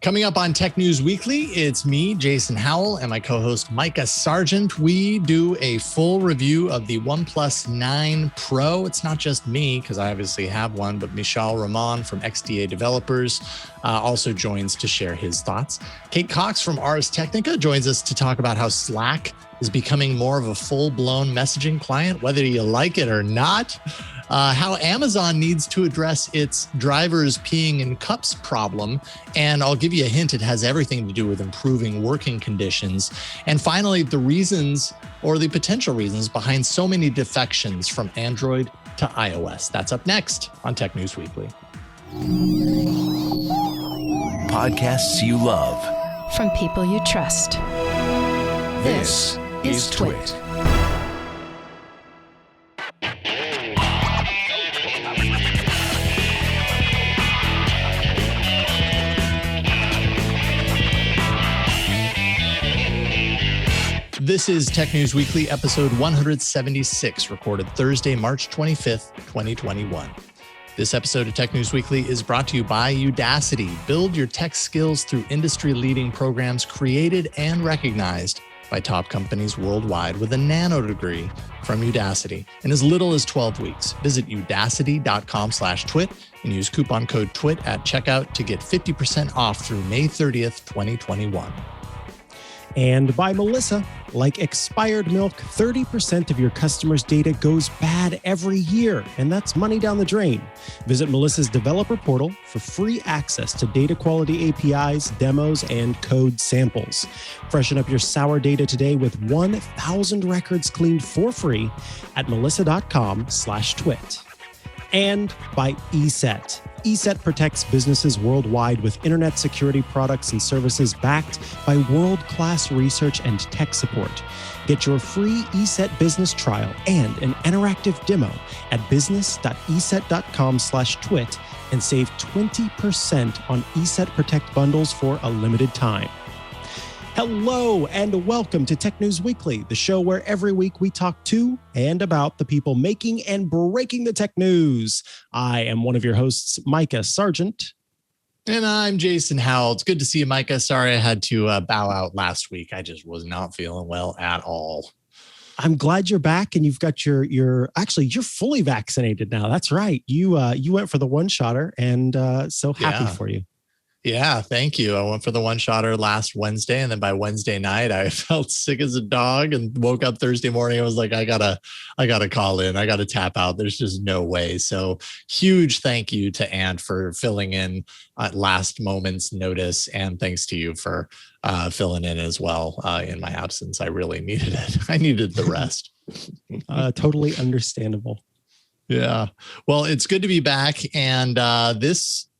Coming up on Tech News Weekly, it's me, Jason Howell, and my co-host Mikah Sargent. We do a full review of the OnePlus 9 Pro. It's not just me, because I obviously have one, but Mishaal Rahman from XDA Developers also joins to share his thoughts. Kate Cox from Ars Technica joins us to talk about how Slack is becoming more of a full-blown messaging client, whether you like it or not. How Amazon needs to address its drivers peeing in cups problem. And I'll give you a hint, it has everything to do with improving working conditions. And finally, the reasons or the potential reasons behind so many defections from Android to iOS. That's up next on Tech News Weekly. Podcasts you love. From people you trust. This is TWiT. This is Tech News Weekly, episode 176, recorded Thursday, March 25th, 2021. This episode of Tech News Weekly is brought to you by Udacity. Build your tech skills through industry-leading programs created and recognized by top companies worldwide with a nanodegree from Udacity in as little as 12 weeks. Visit udacity.com/twit and use coupon code TWIT at checkout to get 50% off through May 30th, 2021. And by Melissa. Like expired milk, 30% of your customers' data goes bad every year, and that's money down the drain. Visit Melissa's developer portal for free access to data quality APIs, demos, and code samples. Freshen up your sour data today with 1,000 records cleaned for free at melissa.com/twit. And by ESET. ESET protects businesses worldwide with internet security products and services backed by world-class research and tech support. Get your free ESET business trial and an interactive demo at business.eset.com/twit and save 20% on ESET Protect bundles for a limited time. Hello and welcome to Tech News Weekly, the show where every week we talk to and about the people making and breaking the tech news. I am one of your hosts, Mikah Sargent. And I'm Jason Howell. It's good to see you, Mikah. Sorry I had to bow out last week. I just was not feeling well at all. I'm glad you're back and you've got you're fully vaccinated now. That's right. You went for the one-shotter and so happy for you. Yeah, thank you. I went for the one-shotter last Wednesday, and then by Wednesday night, I felt sick as a dog and woke up Thursday morning. I was like, I gotta call in. I gotta tap out. There's just no way. So huge thank you to Ant for filling in at last moment's notice, and thanks to you for filling in as well in my absence. I really needed it. I needed the rest. Totally understandable. Yeah. Well, it's good to be back. And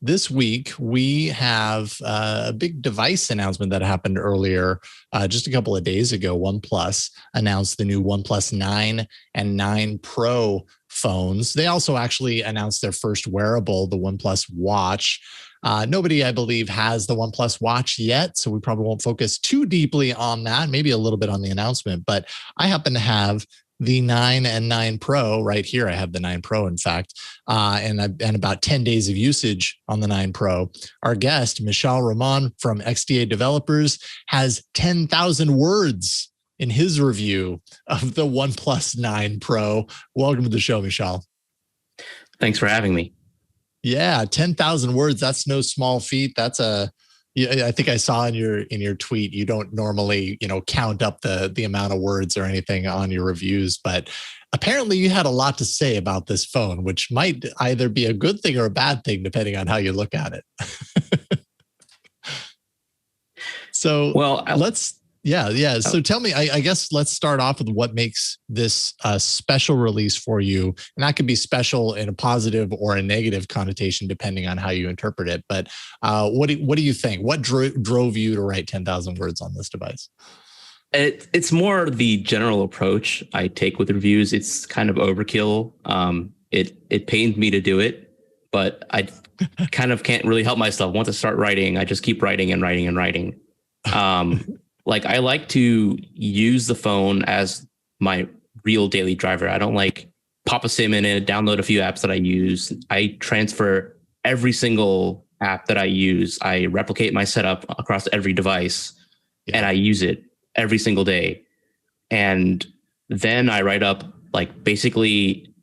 this week, we have a big device announcement that happened earlier, just a couple of days ago. OnePlus announced the new OnePlus 9 and 9 Pro phones. They also actually announced their first wearable, the OnePlus Watch. Nobody, I believe, has the OnePlus Watch yet, so we probably won't focus too deeply on that, maybe a little bit on the announcement. But I happen to have the 9 and 9 Pro right here. I have the 9 Pro, in fact, and about 10 days of usage on the 9 Pro. Our guest, Mishaal Rahman from XDA Developers, has 10,000 words in his review of the OnePlus 9 Pro. Welcome to the show, Mishaal. Thanks for having me. Yeah, 10,000 words. That's no small feat. I think I saw in your tweet, you don't normally, count up the amount of words or anything on your reviews, but apparently you had a lot to say about this phone, which might either be a good thing or a bad thing, depending on how you look at it. So So tell me, I guess let's start off with what makes this a special release for you. And that could be special in a positive or a negative connotation, depending on how you interpret it. But what do you think? What drove you to write 10,000 words on this device? It's more the general approach I take with reviews. It's kind of overkill. It pains me to do it, but I kind of can't really help myself. Once I start writing, I just keep writing and writing and writing. I like to use the phone as my real daily driver. I don't pop a SIM in it, download a few apps that I use. I transfer every single app that I use, I replicate my setup across every device and I use it every single day. And then I write up like basically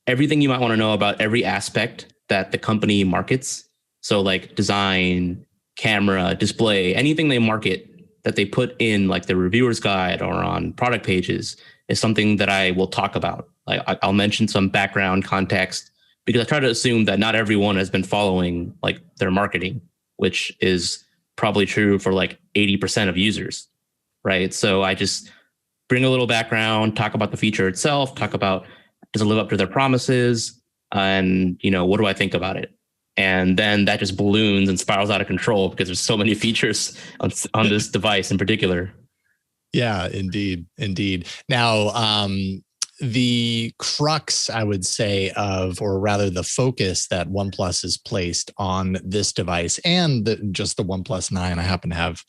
everything you might want to know about every aspect that the company markets. So like design, camera, display, anything they market that they put in like the reviewer's guide or on product pages is something that I will talk about. Like I'll mention some background context because I try to assume that not everyone has been following like their marketing, which is probably true for like 80% of users, right? So I just bring a little background, talk about the feature itself, talk about does it live up to their promises, and what do I think about it? And then that just balloons and spirals out of control because there's so many features on this device in particular. Yeah, indeed. Now, the crux, I would say, or rather the focus that OnePlus has placed on this device and just the OnePlus 9, I happen to have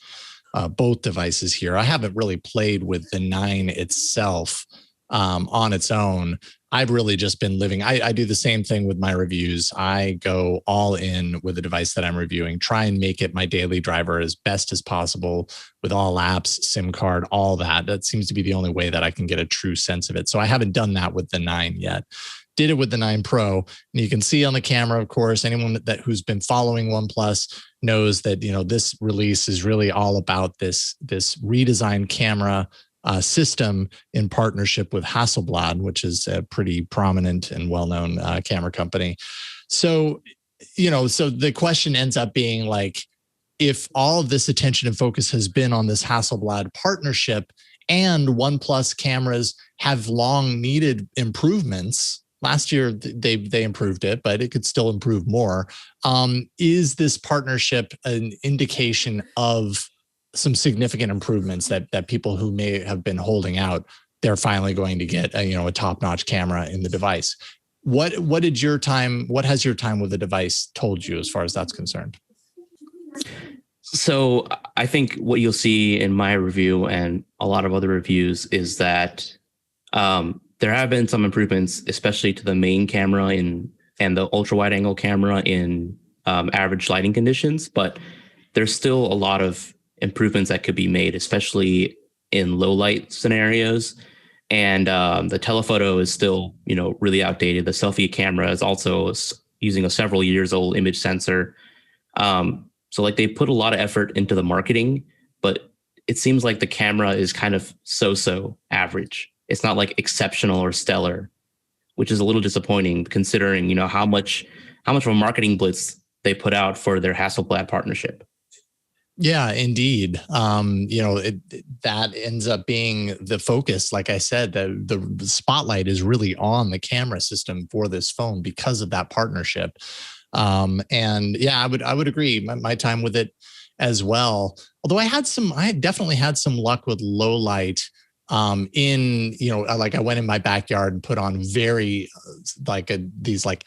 both devices here. I haven't really played with the 9 itself on its own. I've really just been living. I do the same thing with my reviews. I go all in with the device that I'm reviewing, try and make it my daily driver as best as possible with all apps, SIM card, all that. That seems to be the only way that I can get a true sense of it. So I haven't done that with the 9 yet. Did it with the 9 Pro. And you can see on the camera, of course, anyone who's been following OnePlus knows that, this release is really all about this redesigned camera system in partnership with Hasselblad, which is a pretty prominent and well-known camera company. So, so the question ends up being like, if all of this attention and focus has been on this Hasselblad partnership and OnePlus cameras have long needed improvements, last year they improved it, but it could still improve more. Is this partnership an indication of some significant improvements that people who may have been holding out, they're finally going to get a top-notch camera in the device? What has your time with the device told you as far as that's concerned? So I think what you'll see in my review and a lot of other reviews is that there have been some improvements, especially to the main camera and the ultra wide angle camera in average lighting conditions, but there's still a lot of improvements that could be made, especially in low light scenarios. And the telephoto is still, really outdated. The selfie camera is also using a several years old image sensor. So like they put a lot of effort into the marketing, but it seems like the camera is kind of so-so average. It's not like exceptional or stellar, which is a little disappointing considering, how much of a marketing blitz they put out for their Hasselblad partnership. Yeah, indeed. That ends up being the focus. Like I said, the spotlight is really on the camera system for this phone because of that partnership. And yeah, I would agree. My time with it as well. Although I definitely had some luck with low light. I went in my backyard and put on these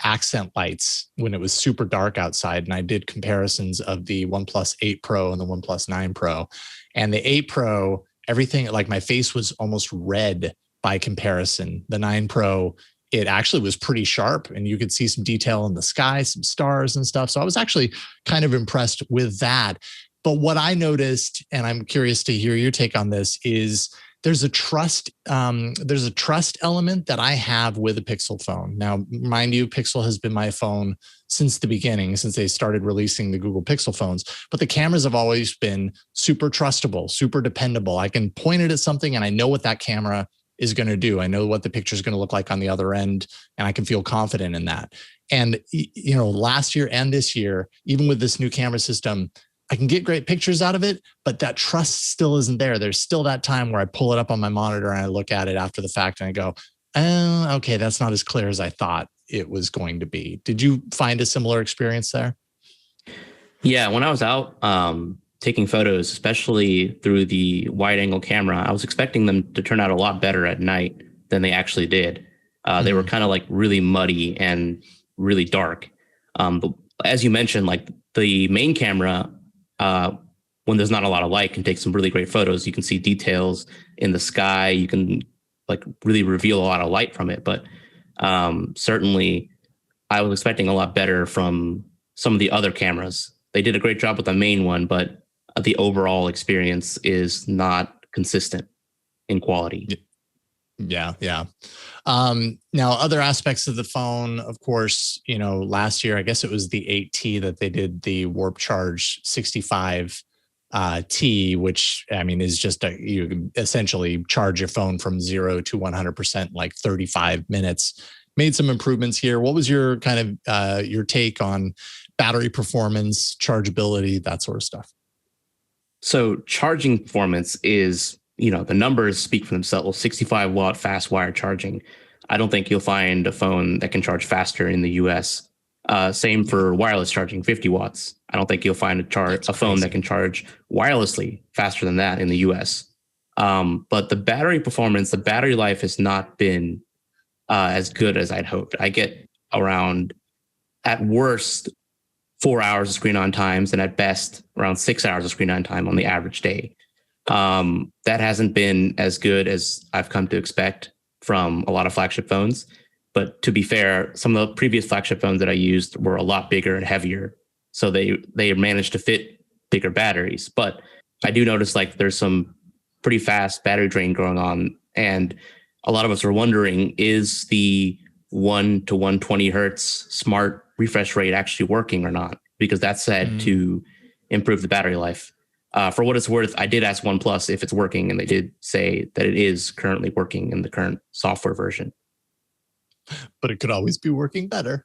accent lights when it was super dark outside. And I did comparisons of the OnePlus 8 Pro and the OnePlus 9 Pro. And the 8 Pro, everything, like my face was almost red by comparison. The 9 Pro, it actually was pretty sharp and you could see some detail in the sky, some stars and stuff. So I was actually kind of impressed with that. But what I noticed, and I'm curious to hear your take on this, is there's a trust element that I have with a Pixel phone. Now, mind you, Pixel has been my phone since the beginning, since they started releasing the Google Pixel phones. But the cameras have always been super trustable, super dependable. I can point it at something and I know what that camera is going to do. I know what the picture is going to look like on the other end, and I can feel confident in that. And, last year and this year, even with this new camera system, I can get great pictures out of it, but that trust still isn't there. There's still that time where I pull it up on my monitor and I look at it after the fact and I go, oh, okay, that's not as clear as I thought it was going to be. Did you find a similar experience there? Yeah, when I was out taking photos, especially through the wide angle camera, I was expecting them to turn out a lot better at night than they actually did. They were kind of like really muddy and really dark. But as you mentioned, like the main camera, when there's not a lot of light, can take some really great photos. You can see details in the sky. You can like really reveal a lot of light from it. But certainly I was expecting a lot better from some of the other cameras they did a great job with the main one, but the overall experience is not consistent in quality. Yeah. Now, other aspects of the phone, of course, last year, I guess it was the 8T that they did the Warp Charge 65 T, which I mean is just you can essentially charge your phone from 0 to 100% like 35 minutes. Made some improvements here. What was your kind of your take on battery performance, chargeability, that sort of stuff? So charging performance is, the numbers speak for themselves. 65 watt fast wire charging. I don't think you'll find a phone that can charge faster in the US. Same for wireless charging, 50 watts. I don't think you'll find a phone that can charge wirelessly faster than that in the US. But the battery performance, the battery life has not been as good as I'd hoped. I get around, at worst, 4 hours of screen on times, and at best, around 6 hours of screen on time on the average day. That hasn't been as good as I've come to expect from a lot of flagship phones. But to be fair, some of the previous flagship phones that I used were a lot bigger and heavier. So they managed to fit bigger batteries. But I do notice like there's some pretty fast battery drain going on. And a lot of us are wondering, is the 1 to 120 hertz smart refresh rate actually working or not? Because that's said to improve the battery life. For what it's worth, I did ask OnePlus if it's working, and they did say that it is currently working in the current software version. But it could always be working better.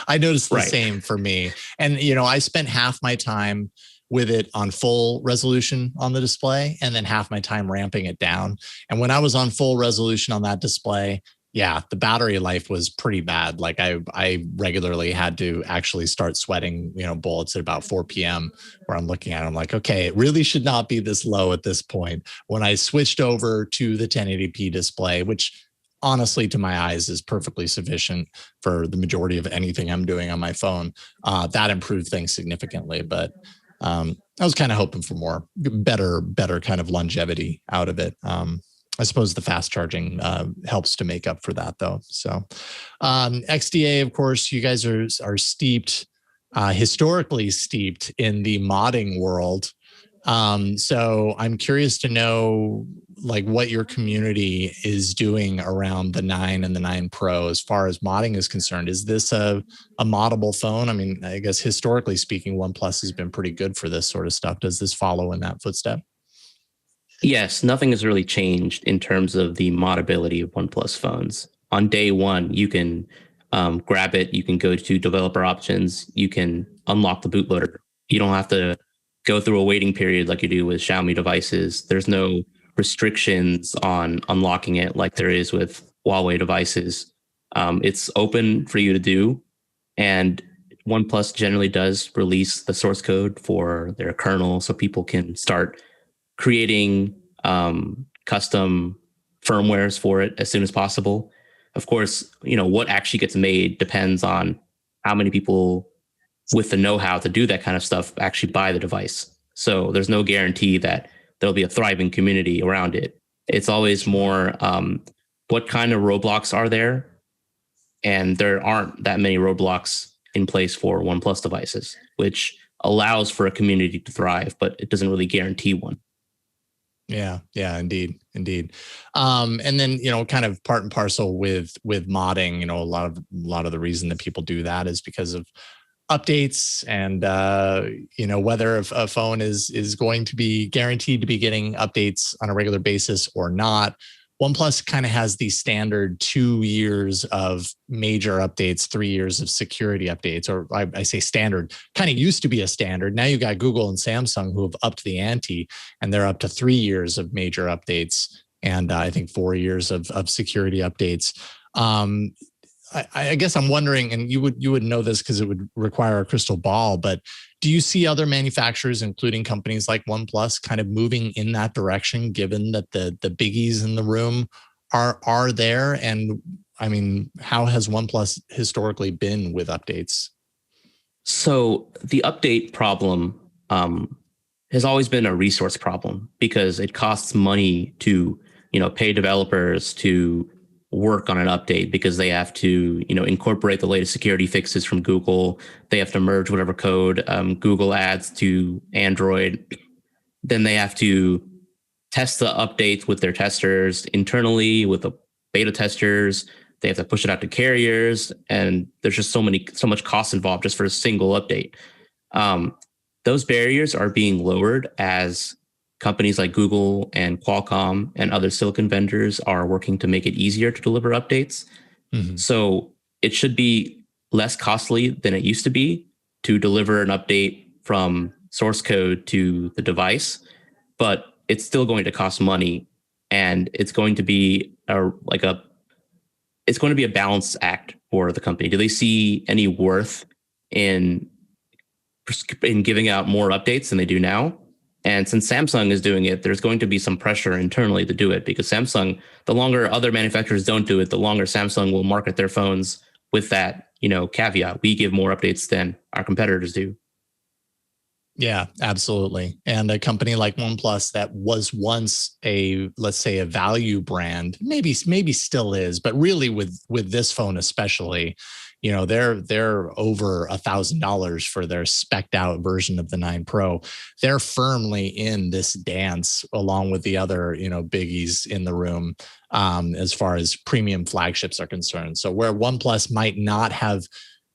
I noticed the same for me. And, I spent half my time with it on full resolution on the display and then half my time ramping it down. And when I was on full resolution on that display, yeah, the battery life was pretty bad. Like I regularly had to actually start sweating, bullets at about 4 p.m. where I'm looking at it, I'm like, okay, it really should not be this low at this point. When I switched over to the 1080p display, which honestly to my eyes is perfectly sufficient for the majority of anything I'm doing on my phone, that improved things significantly. But I was kind of hoping for more better kind of longevity out of it. I suppose the fast charging helps to make up for that, though. So XDA, of course, you guys are steeped, historically steeped in the modding world. So I'm curious to know like what your community is doing around the 9 and the 9 Pro as far as modding is concerned. Is this a moddable phone? I mean, I guess historically speaking, OnePlus has been pretty good for this sort of stuff. Does this follow in that footstep? Yes, nothing has really changed in terms of the modability of OnePlus phones. On day one, you can grab it. You can go to developer options. You can unlock the bootloader. You don't have to go through a waiting period like you do with Xiaomi devices. There's no restrictions on unlocking it like there is with Huawei devices. It's open for you to do. And OnePlus generally does release the source code for their kernel so people can start creating custom firmwares for it as soon as possible. Of course, what actually gets made depends on how many people with the know-how to do that kind of stuff actually buy the device. So there's no guarantee that there'll be a thriving community around it. It's always more what kind of roadblocks are there? And there aren't that many roadblocks in place for OnePlus devices, which allows for a community to thrive, but it doesn't really guarantee one. Yeah, indeed. And then, kind of part and parcel with modding, a lot of the reason that people do that is because of updates and, whether a phone is going to be guaranteed to be getting updates on a regular basis or not. OnePlus kind of has the standard 2 years of major updates, 3 years of security updates, or I say standard, kind of used to be a standard. Now you got Google and Samsung who have upped the ante, and they're up to 3 years of major updates, and I think 4 years of security updates. I guess I'm wondering, and you would know this because it would require a crystal ball, but do you see other manufacturers, including companies like OnePlus, kind of moving in that direction, given that the biggies in the room are there? And I mean, how has OnePlus historically been with updates? So the update problem has always been a resource problem because it costs money to, pay developers to work on an update because they have to, incorporate the latest security fixes from Google. They have to merge whatever code Google adds to Android. Then they have to test the updates with their testers internally, with the beta testers. They have to push it out to carriers, and there's just so much cost involved just for a single update. Those barriers are being lowered as companies like Google and Qualcomm and other silicon vendors are working to make it easier to deliver updates. Mm-hmm. So it should be less costly than it used to be to deliver an update from source code to the device, but it's still going to cost money, and it's going to be a balanced act for the company. Do they see any worth in giving out more updates than they do now? And since Samsung is doing it, there's going to be some pressure internally to do it, because Samsung, the longer other manufacturers don't do it, the longer Samsung will market their phones with that, caveat. We give more updates than our competitors do. Yeah, absolutely. And a company like OnePlus that was once let's say a value brand, maybe still is, but really with this phone especially, they're over $1,000 for their spec'd out version of the 9 Pro. They're firmly in this dance along with the other, biggies in the room as far as premium flagships are concerned. So where OnePlus might not have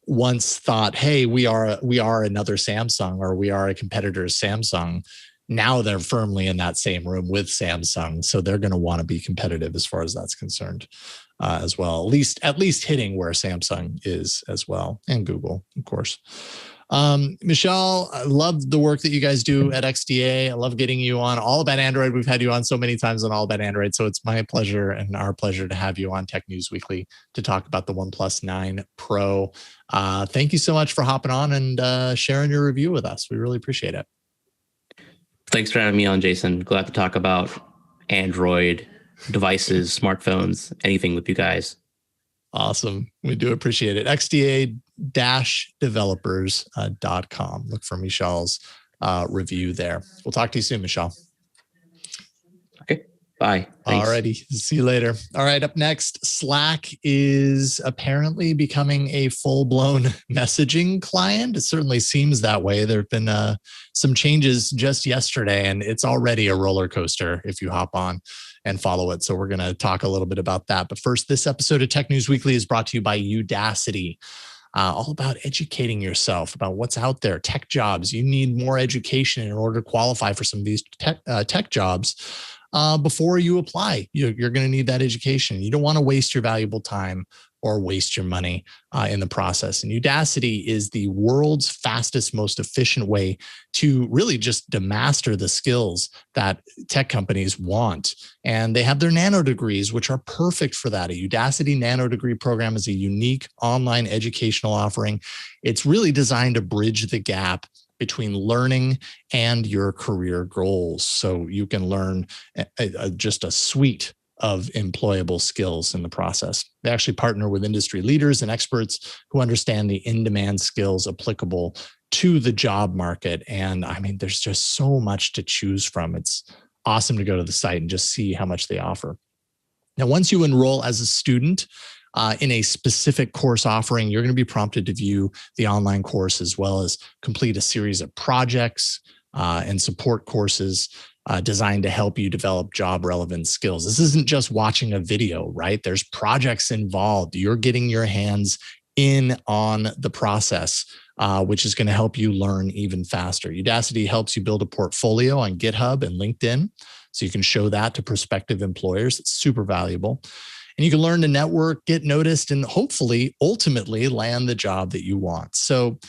once thought, hey, we are another Samsung, or we are a competitor's Samsung, now they're firmly in that same room with Samsung. So they're going to want to be competitive as far as that's concerned as well, at least hitting where Samsung is as well, and Google, of course. Mishaal, I love the work that you guys do at XDA. I love getting you on All About Android. We've had you on so many times on All About Android. So it's my pleasure and our pleasure to have you on Tech News Weekly to talk about the OnePlus 9 Pro. Thank you so much for hopping on and sharing your review with us. We really appreciate it. Thanks for having me on, Jason. Glad to talk about Android devices, smartphones, anything with you guys. Awesome. We do appreciate it. XDA-developers.com. Look for Mishaal's review there. We'll talk to you soon, Mishaal. Okay. Bye. All righty. See you later. All right. Up next, Slack is apparently becoming a full-blown messaging client. It certainly seems that way. There have been some changes just yesterday, and it's already a roller coaster if you hop on and follow it. So we're going to talk a little bit about that. But first, this episode of Tech News Weekly is brought to you by Udacity. All about educating yourself about what's out there, tech jobs. You need more education in order to qualify for some of these tech jobs before you apply. You're going to need that education. You don't want to waste your valuable time or waste your money in the process. And Udacity is the world's fastest, most efficient way to really just to master the skills that tech companies want. And they have their Nanodegrees, which are perfect for that. A Udacity Nanodegree program is a unique online educational offering. It's really designed to bridge the gap between learning and your career goals. So you can learn just a suite of employable skills in the process. They actually partner with industry leaders and experts who understand the in-demand skills applicable to the job market. And I mean, there's just so much to choose from. It's awesome to go to the site and just see how much they offer. Now, once you enroll as a student in a specific course offering, you're going to be prompted to view the online course as well as complete a series of projects and support courses designed to help you develop job relevant skills. This isn't just watching a video, right? There's projects involved. You're getting your hands in on the process, which is going to help you learn even faster. Udacity helps you build a portfolio on GitHub and LinkedIn, so you can show that to prospective employers. It's super valuable. And you can learn to network, get noticed, and hopefully, ultimately land the job that you want. So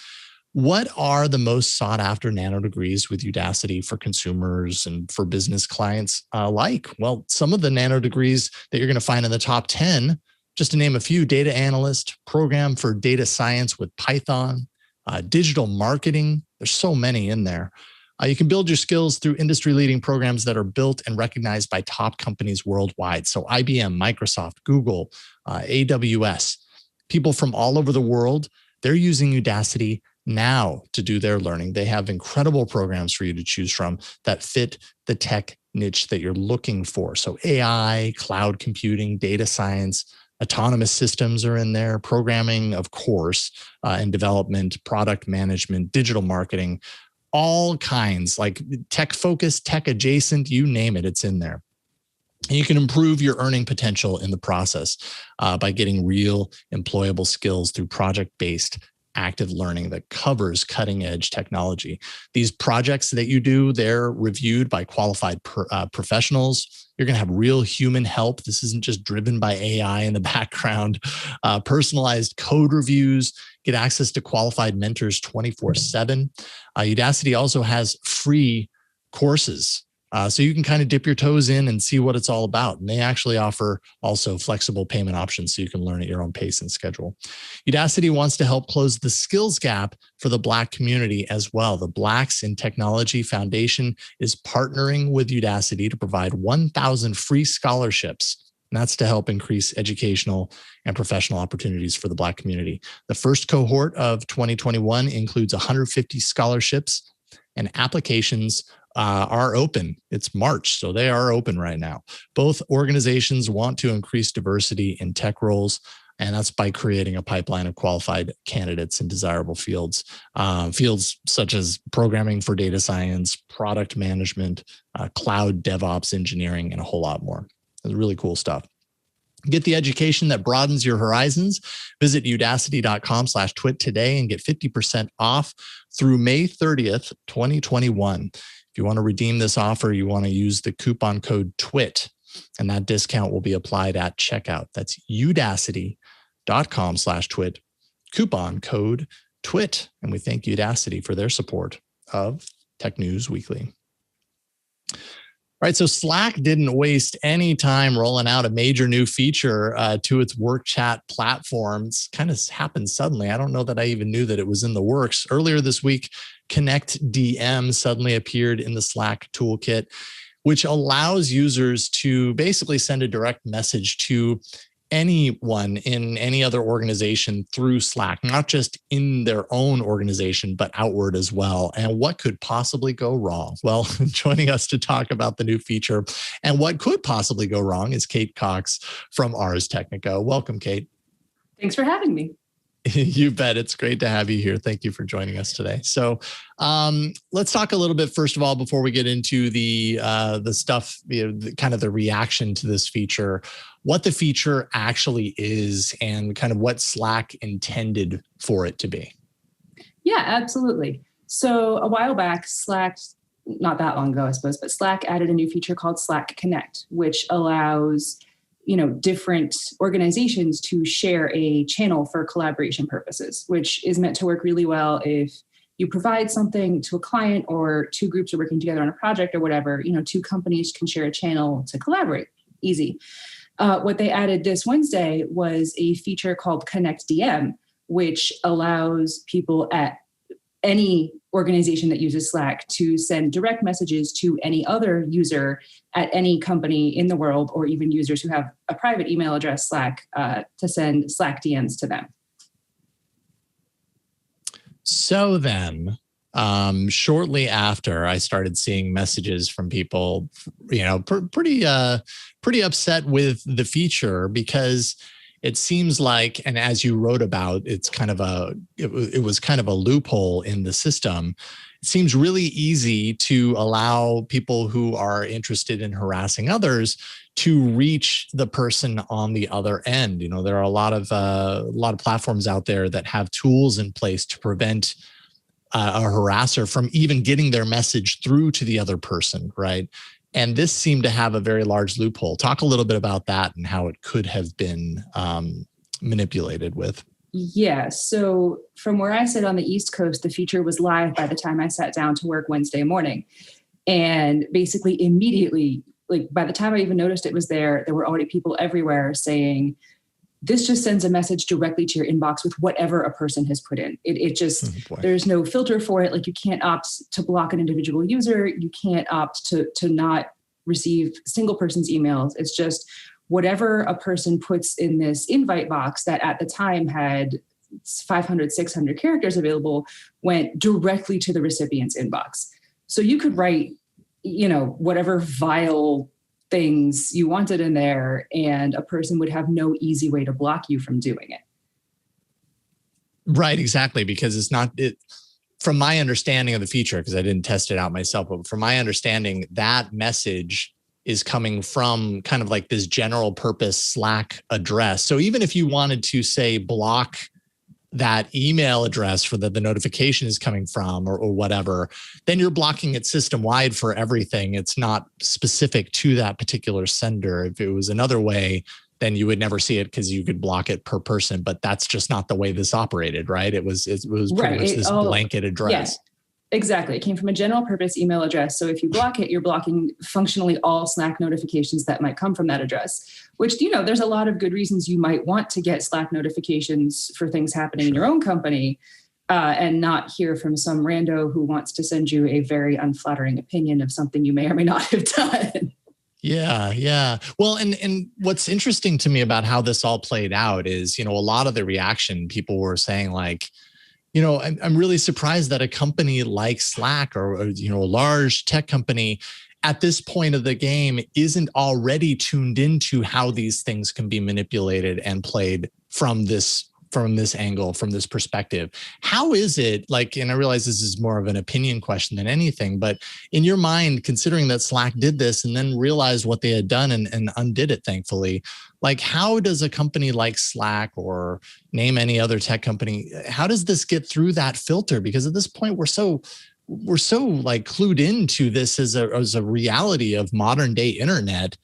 what are the most sought after Nanodegrees with Udacity for consumers and for business clients like? Well, some of the Nanodegrees that you're going to find in the top 10, just to name a few: data analyst, program for data science with Python, digital marketing. There's so many in there. You can build your skills through industry-leading programs that are built and recognized by top companies worldwide. So IBM, Microsoft, Google, AWS, people from all over the world, they're using Udacity now to do their learning. They have incredible programs for you to choose from that fit the tech niche that you're looking for. So AI, cloud computing, data science, autonomous systems are in there, programming, of course, and development, product management, digital marketing, all kinds, like tech focused, tech adjacent, you name it, it's in there. And you can improve your earning potential in the process by getting real employable skills through project-based active learning that covers cutting-edge technology. These projects that you do, they're reviewed by qualified professionals. You're going to have real human help. This isn't just driven by AI in the background. Personalized code reviews, get access to qualified mentors 24/7. Udacity also has free courses. So you can kind of dip your toes in and see what it's all about. And they actually offer also flexible payment options so you can learn at your own pace and schedule. Udacity wants to help close the skills gap for the Black community as well. The Blacks in Technology Foundation is partnering with Udacity to provide 1,000 free scholarships. And that's to help increase educational and professional opportunities for the Black community. The first cohort of 2021 includes 150 scholarships, and applications are open. It's March, so they are open right now. Both organizations want to increase diversity in tech roles, and that's by creating a pipeline of qualified candidates in desirable fields, fields such as programming for data science, product management, cloud DevOps engineering, and a whole lot more. It's really cool stuff. Get the education that broadens your horizons. Visit udacity.com/twit today and get 50% off through May 30th, 2021. If you want to redeem this offer, you want to use the coupon code TWIT, and that discount will be applied at checkout. That's udacity.com/twit, coupon code TWIT. And we thank Udacity for their support of Tech News Weekly. All right, so Slack didn't waste any time rolling out a major new feature to its work chat platform. It's kind of happened suddenly. I don't know that I even knew that it was in the works. Earlier this week, Connect DM suddenly appeared in the Slack toolkit, which allows users to basically send a direct message to anyone in any other organization through Slack, not just in their own organization, but outward as well. And what could possibly go wrong? Well, joining us to talk about the new feature and what could possibly go wrong is Kate Cox from Ars Technica. Welcome, Kate. Thanks for having me. You bet. It's great to have you here. Thank you for joining us today. So let's talk a little bit, first of all, before we get into the stuff, kind of the reaction to this feature, what the feature actually is and kind of what Slack intended for it to be. Yeah, absolutely. So a while back, Slack, not that long ago, I suppose, but Slack added a new feature called Slack Connect, which allows different organizations to share a channel for collaboration purposes, which is meant to work really well if you provide something to a client or two groups are working together on a project or whatever, two companies can share a channel to collaborate. Easy. What they added this Wednesday was a feature called Connect DM, which allows people at any organization that uses Slack to send direct messages to any other user at any company in the world, or even users who have a private email address, Slack, to send Slack DMs to them. So then, shortly after, I started seeing messages from people, pretty upset with the feature because it seems like, and as you wrote about, it was kind of a loophole in the system. It seems really easy to allow people who are interested in harassing others to reach the person on the other end. There are a lot of platforms out there that have tools in place to prevent a harasser from even getting their message through to the other person, right? And this seemed to have a very large loophole. Talk a little bit about that and how it could have been manipulated with. Yeah. So from where I sit on the East Coast, the feature was live by the time I sat down to work Wednesday morning. And basically immediately, by the time I even noticed it was there were already people everywhere saying, this just sends a message directly to your inbox with whatever a person has put in. It just, there's no filter for it. You can't opt to block an individual user. You can't opt to not receive single person's emails. It's just whatever a person puts in this invite box that at the time had 500, 600 characters available went directly to the recipient's inbox. So you could write whatever vile things you wanted in there, and a person would have no easy way to block you from doing it. Right, exactly, because it's not it. From my understanding of the feature, because I didn't test it out myself, but from my understanding, that message is coming from kind of like this general purpose Slack address. So even if you wanted to say block that email address for the notification is coming from or whatever, then you're blocking it system wide for everything. It's not specific to that particular sender. If it was another way, then you would never see it because you could block it per person, but that's just not the way this operated, right? It was pretty much this blanket address. Yes, exactly. It came from a general purpose email address. So if you block it, you're blocking functionally all Slack notifications that might come from that address, which, there's a lot of good reasons you might want to get Slack notifications for things happening in your own company, and not hear from some rando who wants to send you a very unflattering opinion of something you may or may not have done. Yeah. Well, and what's interesting to me about how this all played out is, a lot of the reaction, people were saying like, I'm really surprised that a company like Slack or a large tech company at this point of the game isn't already tuned into how these things can be manipulated and played from this angle, from this perspective. How is it like, and I realize this is more of an opinion question than anything, but in your mind, considering that Slack did this and then realized what they had done and undid it, thankfully, like how does a company like Slack or name any other tech company, how does this get through that filter? Because at this point, we're so like clued into this as a reality of modern day internet.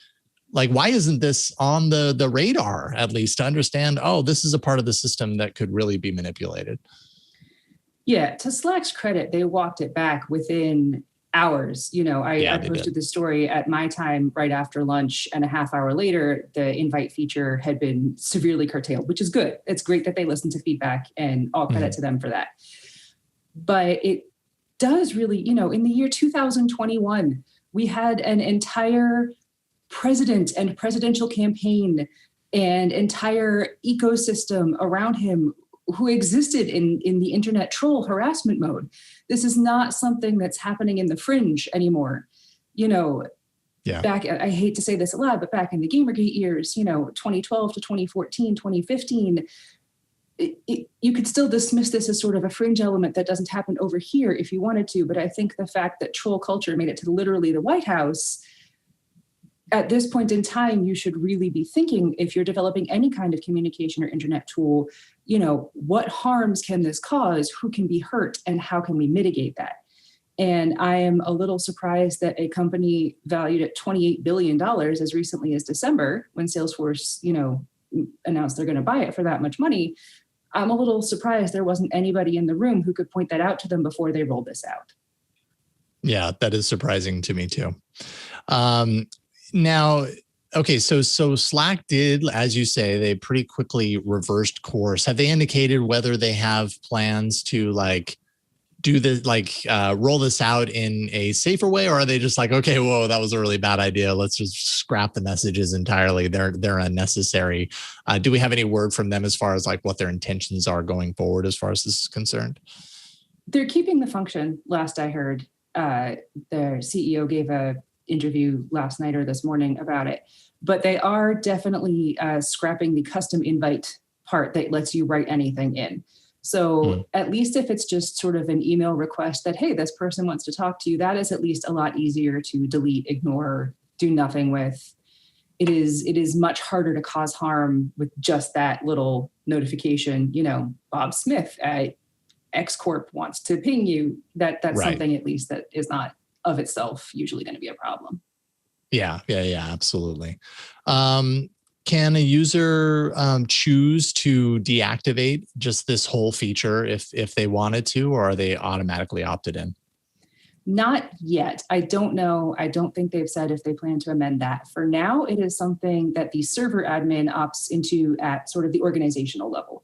Like, why isn't this on the radar, at least, to understand, this is a part of the system that could really be manipulated? Yeah, to Slack's credit, they walked it back within hours. I posted the story at my time right after lunch, and a half hour later, the invite feature had been severely curtailed, which is good. It's great that they listened to feedback, and all credit to them for that. But it does really, in the year 2021, we had an entire president and presidential campaign and entire ecosystem around him who existed in the internet troll harassment mode. This is not something that's happening in the fringe anymore. Back, I hate to say this aloud, but back in the Gamergate years, 2012 to 2014, 2015, you could still dismiss this as sort of a fringe element that doesn't happen over here if you wanted to. But I think the fact that troll culture made it to literally the White House, at this point in time, you should really be thinking, if you're developing any kind of communication or internet tool, what harms can this cause? Who can be hurt? And how can we mitigate that? And I am a little surprised that a company valued at $28 billion as recently as December, when Salesforce, announced they're going to buy it for that much money, I'm a little surprised there wasn't anybody in the room who could point that out to them before they rolled this out. Yeah, that is surprising to me too. Now, okay, so Slack did, as you say, they pretty quickly reversed course. Have they indicated whether they have plans to roll this out in a safer way, or are they just like, okay, whoa, that was a really bad idea, let's just scrap the messages entirely, they're unnecessary? Do we have any word from them as far as like what their intentions are going forward as far as this is concerned? They're keeping the function, last I heard. Their CEO gave a interview last night or this morning about it, but they are definitely scrapping the custom invite part that lets you write anything in. So at least if it's just sort of an email request that, hey, this person wants to talk to you, that is at least a lot easier to delete, ignore, do nothing with. It is much harder to cause harm with just that little notification. Bob Smith at X Corp wants to ping you. That's right. Something at least that is not of itself usually going to be a problem. Yeah, absolutely. Can a user choose to deactivate just this whole feature if they wanted to, or are they automatically opted in? Not yet. I don't know. I don't think they've said if they plan to amend that. For now, it is something that the server admin opts into at sort of the organizational level.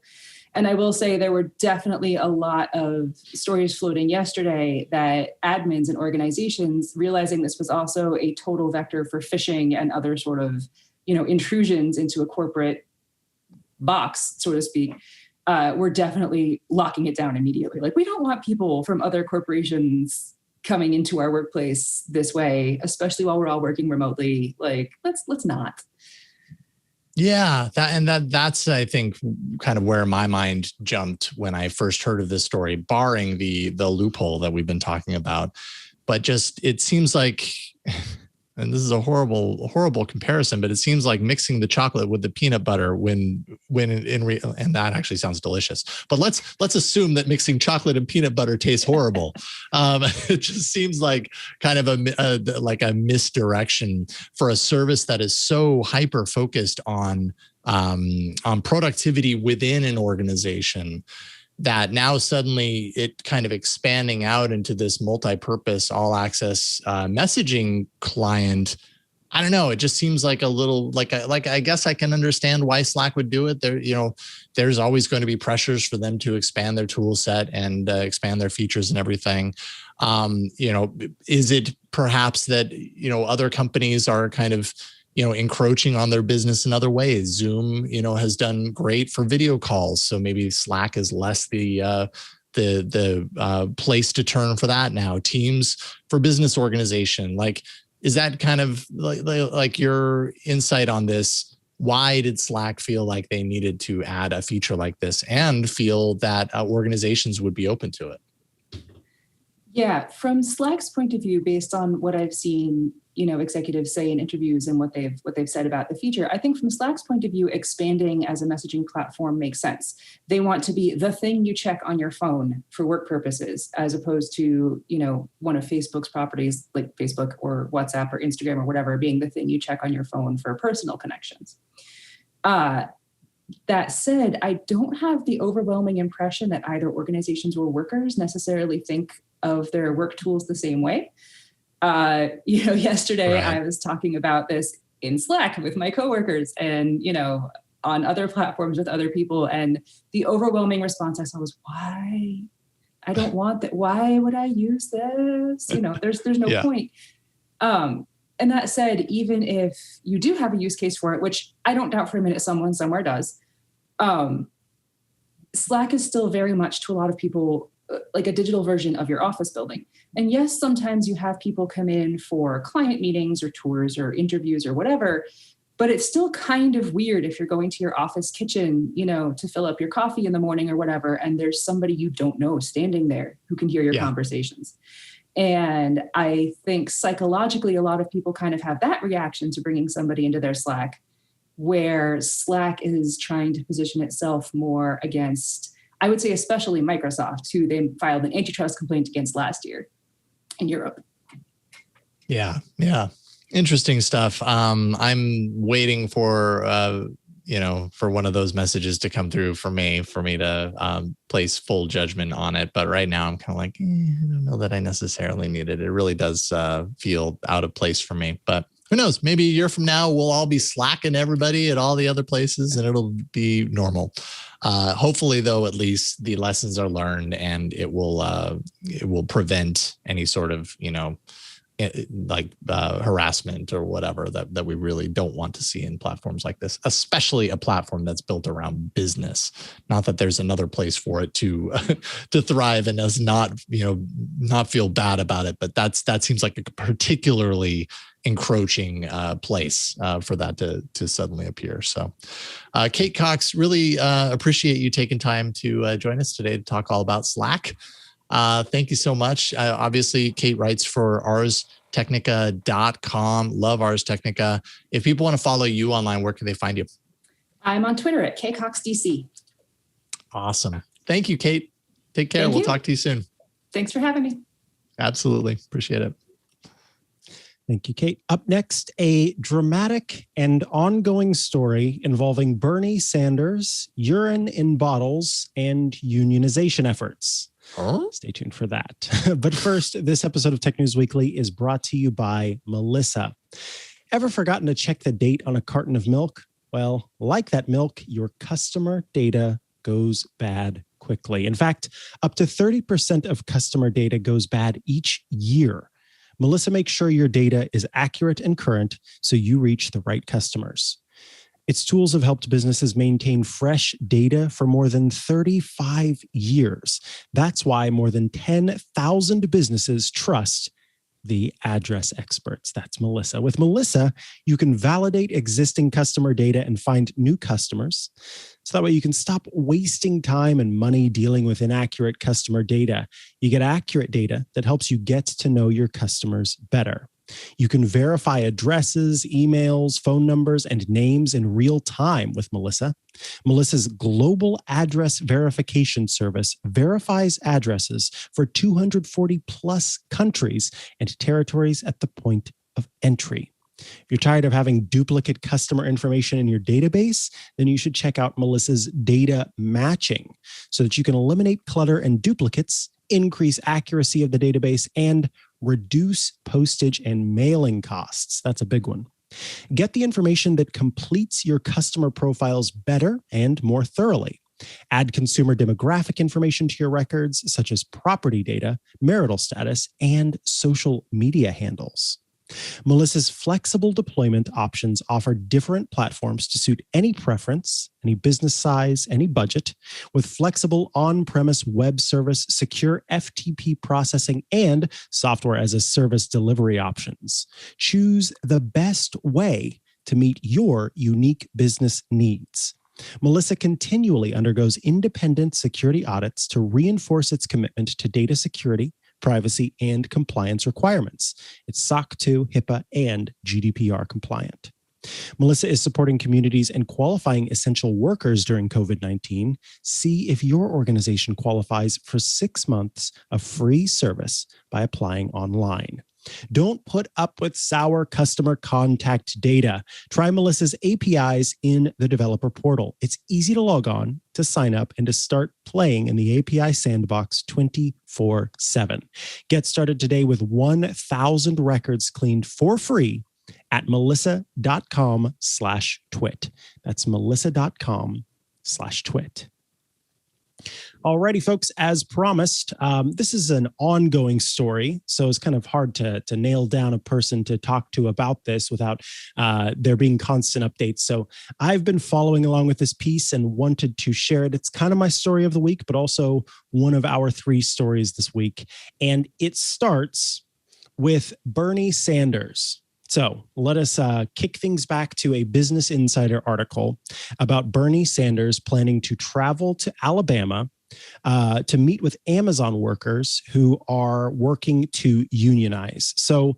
And I will say there were definitely a lot of stories floating yesterday that admins and organizations, realizing this was also a total vector for phishing and other sort of, intrusions into a corporate box, so to speak, were definitely locking it down immediately. Like, we don't want people from other corporations coming into our workplace this way, especially while we're all working remotely. Like, let's not. Yeah, that's I think kind of where my mind jumped when I first heard of this story, barring the loophole that we've been talking about. But just it seems like, and this is a horrible comparison, but it seems like mixing the chocolate with the peanut butter and that actually sounds delicious. But let's assume that mixing chocolate and peanut butter tastes horrible. It just seems like kind of a misdirection for a service that is so hyper focused on productivity within an organization, that now suddenly it kind of expanding out into this multi-purpose all access messaging client. I don't know. It just seems like a little like I guess I can understand why Slack would do it. There's always going to be pressures for them to expand their tool set and expand their features and everything. Is it perhaps that, other companies are kind of, encroaching on their business in other ways? Zoom, has done great for video calls. So maybe Slack is less the place to turn for that now. Teams for business organization. Like, is that kind of like your insight on this? Why did Slack feel like they needed to add a feature like this and feel that organizations would be open to it? Yeah, from Slack's point of view, based on what I've seen, executives say in interviews and what they've said about the feature, I think from Slack's point of view, expanding as a messaging platform makes sense. They want to be the thing you check on your phone for work purposes, as opposed to, one of Facebook's properties like Facebook or WhatsApp or Instagram or whatever being the thing you check on your phone for personal connections. That said, I don't have the overwhelming impression that either organizations or workers necessarily think of their work tools the same way. Yesterday I was talking about this in Slack with my coworkers and, on other platforms with other people. And the overwhelming response I saw was, why? I don't want that. Why would I use this? There's no point. And that said, even if you do have a use case for it, which I don't doubt for a minute someone somewhere does, Slack is still very much to a lot of people like a digital version of your office building. And yes, sometimes you have people come in for client meetings or tours or interviews or whatever, but it's still kind of weird if you're going to your office kitchen, to fill up your coffee in the morning or whatever, and there's somebody you don't know standing there who can hear your conversations. And I think psychologically, a lot of people kind of have that reaction to bringing somebody into their Slack, where Slack is trying to position itself more against, I would say, especially Microsoft, who they filed an antitrust complaint against last year in Europe. Yeah. Interesting stuff. I'm waiting for one of those messages to come through for me to place full judgment on it. But right now I'm kind of like, I don't know that I necessarily need it. It really does feel out of place for me, but who knows? Maybe a year from now, we'll all be slacking everybody at all the other places and it'll be normal. Hopefully, though, at least the lessons are learned and it will prevent any sort of, harassment or whatever that we really don't want to see in platforms like this, especially a platform that's built around business. Not that there's another place for it to thrive and us not feel bad about it, but that seems like a particularly encroaching place for that to suddenly appear. So, Kate Cox, really appreciate you taking time to join us today to talk all about Slack. Thank you so much. Obviously, Kate writes for arstechnica.com. Love Ars Technica. If people want to follow you online, where can they find you? I'm on Twitter at KCoxDC. Awesome. Thank you, Kate. Take care. Thank We'll you. talk to you soon. Thanks for having me. Absolutely. Appreciate it. Thank you, Kate. Up next, a dramatic and ongoing story involving Bernie Sanders, urine in bottles, and unionization efforts. Huh? Stay tuned for that. But first, this episode of Tech News Weekly is brought to you by Melissa. Ever forgotten to check the date on a carton of milk? Well, like that milk, your customer data goes bad quickly. In fact, up to 30% of customer data goes bad each year. Melissa makes sure your data is accurate and current so you reach the right customers. Its tools have helped businesses maintain fresh data for more than 35 years. That's why more than 10,000 businesses trust the address experts. That's Melissa. With Melissa, you can validate existing customer data and find new customers. So that way you can stop wasting time and money dealing with inaccurate customer data. You get accurate data that helps you get to know your customers better. You can verify addresses, emails, phone numbers, and names in real time with Melissa. Melissa's global address verification service verifies addresses for 240 plus countries and territories at the point of entry. If you're tired of having duplicate customer information in your database, then you should check out Melissa's data matching so that you can eliminate clutter and duplicates, increase accuracy of the database, and reduce postage and mailing costs. That's a big one. Get the information that completes your customer profiles better and more thoroughly. Add consumer demographic information to your records, such as property data, marital status, and social media handles. Melissa's flexible deployment options offer different platforms to suit any preference, any business size, any budget, with flexible on-premise web service, secure FTP processing, and software as a service delivery options. Choose the best way to meet your unique business needs. Melissa continually undergoes independent security audits to reinforce its commitment to data security, privacy, and compliance requirements. It's SOC 2, HIPAA, and GDPR compliant. Melissa is supporting communities and qualifying essential workers during COVID-19. See if your organization qualifies for 6 months of free service by applying online. Don't put up with sour customer contact data. Try Melissa's APIs in the developer portal. It's easy to log on, to sign up, and to start playing in the API sandbox 24/7. Get started today with 1,000 records cleaned for free at melissa.com/twit. That's melissa.com/twit. Alrighty, folks, as promised, this is an ongoing story, so it's kind of hard to nail down a person to talk to about this without there being constant updates. So I've been following along with this piece and wanted to share it. It's kind of my story of the week, but also one of our 3 stories this week. And it starts with Bernie Sanders. So let us kick things back to a Business Insider article about Bernie Sanders planning to travel to Alabama to meet with Amazon workers who are working to unionize. So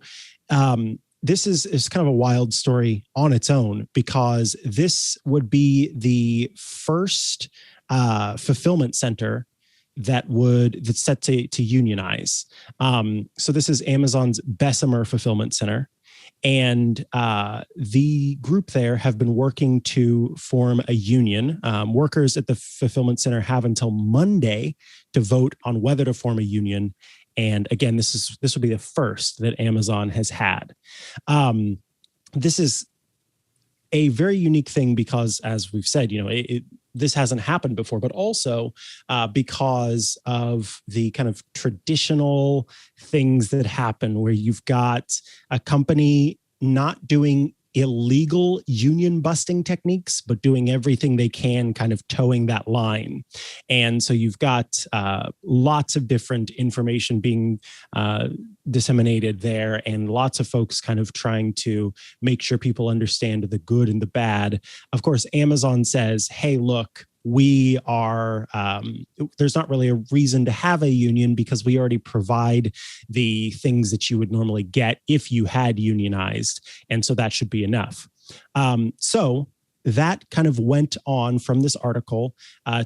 this is kind of a wild story on its own, because this would be the first fulfillment center that's set to unionize. So this is Amazon's Bessemer Fulfillment Center. And the group there have been working to form a union. Workers at the fulfillment center have until Monday to vote on whether to form a union. And again, this would be the first that Amazon has had. This is a very unique thing because, as we've said, this hasn't happened before, but also because of the kind of traditional things that happen where you've got a company not doing illegal union busting techniques, but doing everything they can, kind of towing that line. And so you've got lots of different information being disseminated there, and lots of folks kind of trying to make sure people understand the good and the bad. Of course, Amazon says, hey, look, we are, there's not really a reason to have a union because we already provide the things that you would normally get if you had unionized. And so that should be enough. So that kind of went on from this article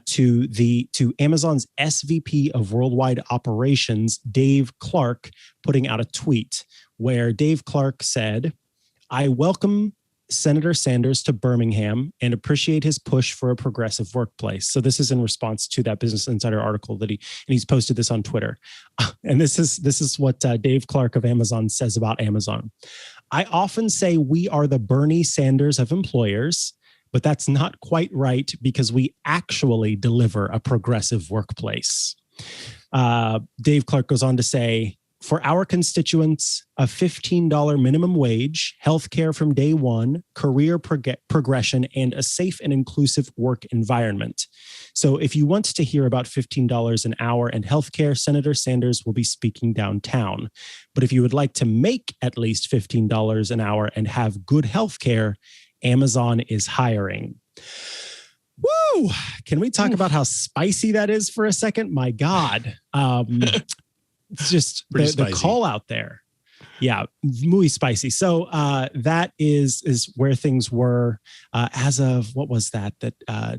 to Amazon's SVP of Worldwide Operations, Dave Clark, putting out a tweet where Dave Clark said, "I welcome Senator Sanders to Birmingham and appreciate his push for a progressive workplace." So this is in response to that Business Insider article he's posted this on Twitter. And this is what Dave Clark of Amazon says about Amazon. "I often say we are the Bernie Sanders of employers, but that's not quite right because we actually deliver a progressive workplace." Dave Clark goes on to say, For our constituents, a $15 minimum wage, healthcare from day one, career progression, and a safe and inclusive work environment. So if you want to hear about $15 an hour and healthcare, Senator Sanders will be speaking downtown. But if you would like to make at least $15 an hour and have good healthcare, Amazon is hiring. Woo! Can we talk about how spicy that is for a second? My God. It's just the call out there. Yeah, muy spicy. So that is where things were as of, what was that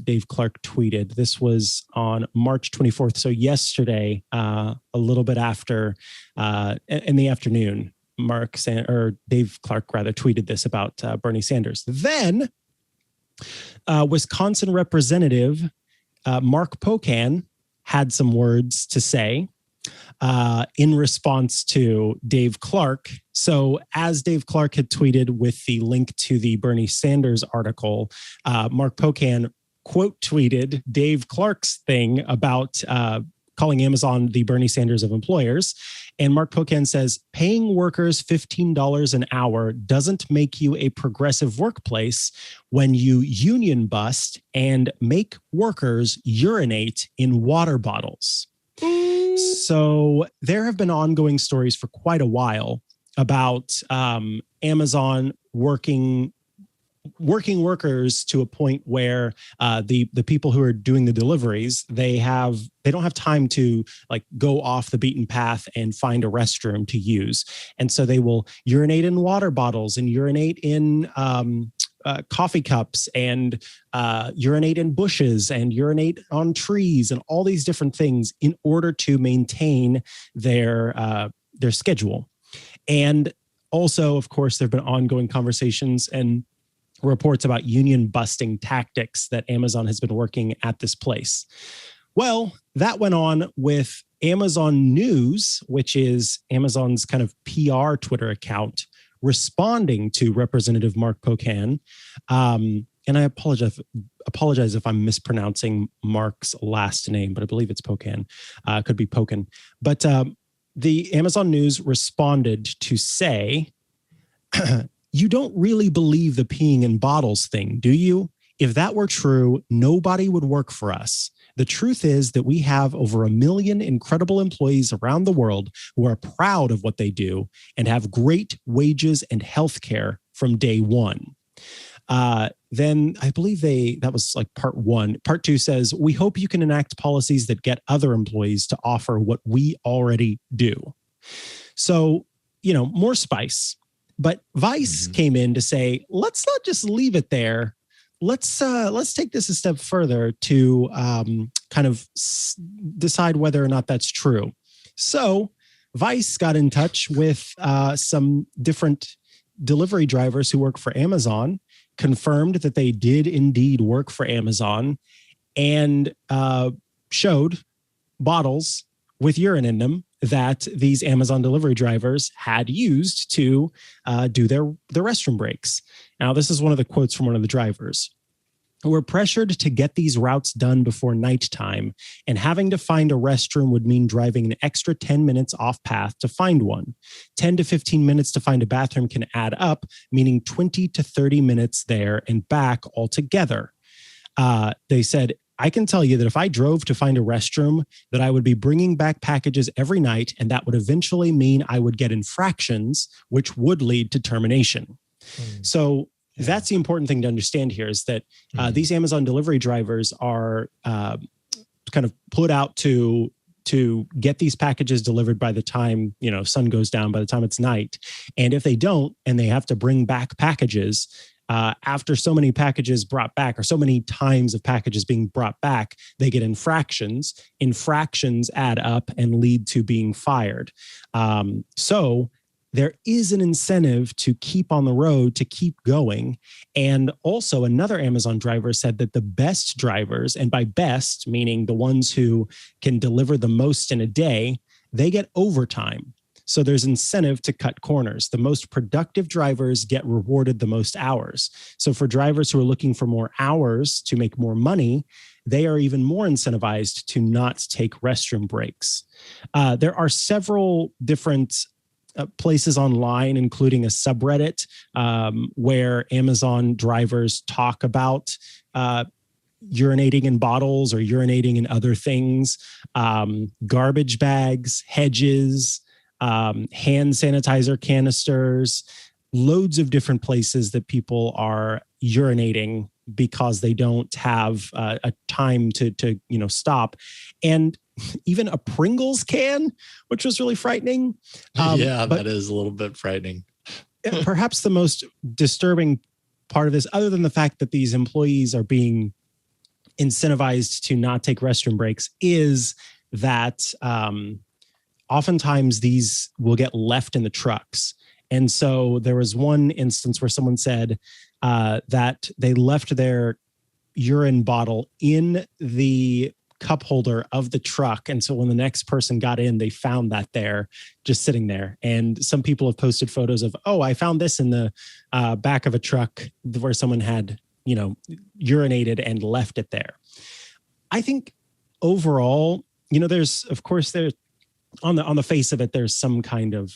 Dave Clark tweeted? This was on March 24th. So yesterday, a little bit after in the afternoon, Dave Clark rather tweeted this about Bernie Sanders. Then Wisconsin Representative Mark Pocan had some words to say in response to Dave Clark. So as Dave Clark had tweeted with the link to the Bernie Sanders article, Mark Pocan quote tweeted Dave Clark's thing about calling Amazon the Bernie Sanders of employers. And Mark Pocan says, paying workers $15 an hour doesn't make you a progressive workplace when you union bust and make workers urinate in water bottles. So there have been ongoing stories for quite a while about Amazon working workers to a point where the people who are doing the deliveries, they don't have time to like go off the beaten path and find a restroom to use. And so they will urinate in water bottles and urinate in coffee cups and urinate in bushes and urinate on trees and all these different things in order to maintain their schedule. And also, of course, there have been ongoing conversations and reports about union busting tactics that Amazon has been working at this place. Well, that went on with Amazon News, which is Amazon's kind of PR Twitter account, responding to Representative Mark Pocan. And I apologize if I'm mispronouncing Mark's last name, but I believe it's Pocan. Could be Pocan. But the Amazon News responded to say, you don't really believe the peeing in bottles thing, do you? If that were true, nobody would work for us. The truth is that we have over 1 million incredible employees around the world who are proud of what they do and have great wages and health care from day one. Then I believe that was like part one. Part two says, we hope you can enact policies that get other employees to offer what we already do. So, more spice. But Vice came in to say, let's not just leave it there. Let's take this a step further to kind of decide whether or not that's true. So Vice got in touch with some different delivery drivers who work for Amazon, confirmed that they did indeed work for Amazon, and showed bottles with urine in them that these Amazon delivery drivers had used to do their restroom breaks. Now, this is one of the quotes from one of the drivers. We're pressured to get these routes done before nighttime, and having to find a restroom would mean driving an extra 10 minutes off path to find one. 10 to 15 minutes to find a bathroom can add up, meaning 20 to 30 minutes there and back altogether. They said, I can tell you that if I drove to find a restroom, that I would be bringing back packages every night, and that would eventually mean I would get infractions, which would lead to termination. So that's the important thing to understand here is that these Amazon delivery drivers are kind of put out to get these packages delivered by the time, sun goes down, by the time it's night. And if they don't, and they have to bring back packages, after so many packages brought back, or so many times of packages being brought back, they get infractions. Infractions add up and lead to being fired. So there is an incentive to keep on the road, to keep going. And also another Amazon driver said that the best drivers, and by best, meaning the ones who can deliver the most in a day, they get overtime. So there's incentive to cut corners. The most productive drivers get rewarded the most hours. So for drivers who are looking for more hours to make more money, they are even more incentivized to not take restroom breaks. There are several different places online, including a subreddit where Amazon drivers talk about urinating in bottles or urinating in other things, garbage bags, hedges, hand sanitizer canisters, loads of different places that people are urinating because they don't have a time to stop. And even a Pringles can, which was really frightening. That is a little bit frightening. Perhaps the most disturbing part of this, other than the fact that these employees are being incentivized to not take restroom breaks, is that oftentimes these will get left in the trucks. And so there was one instance where someone said that they left their urine bottle in the cup holder of the truck. And so when the next person got in, they found that there just sitting there. And some people have posted photos of, I found this in the back of a truck where someone had, urinated and left it there. I think overall, there's on the face of it, there's some kind of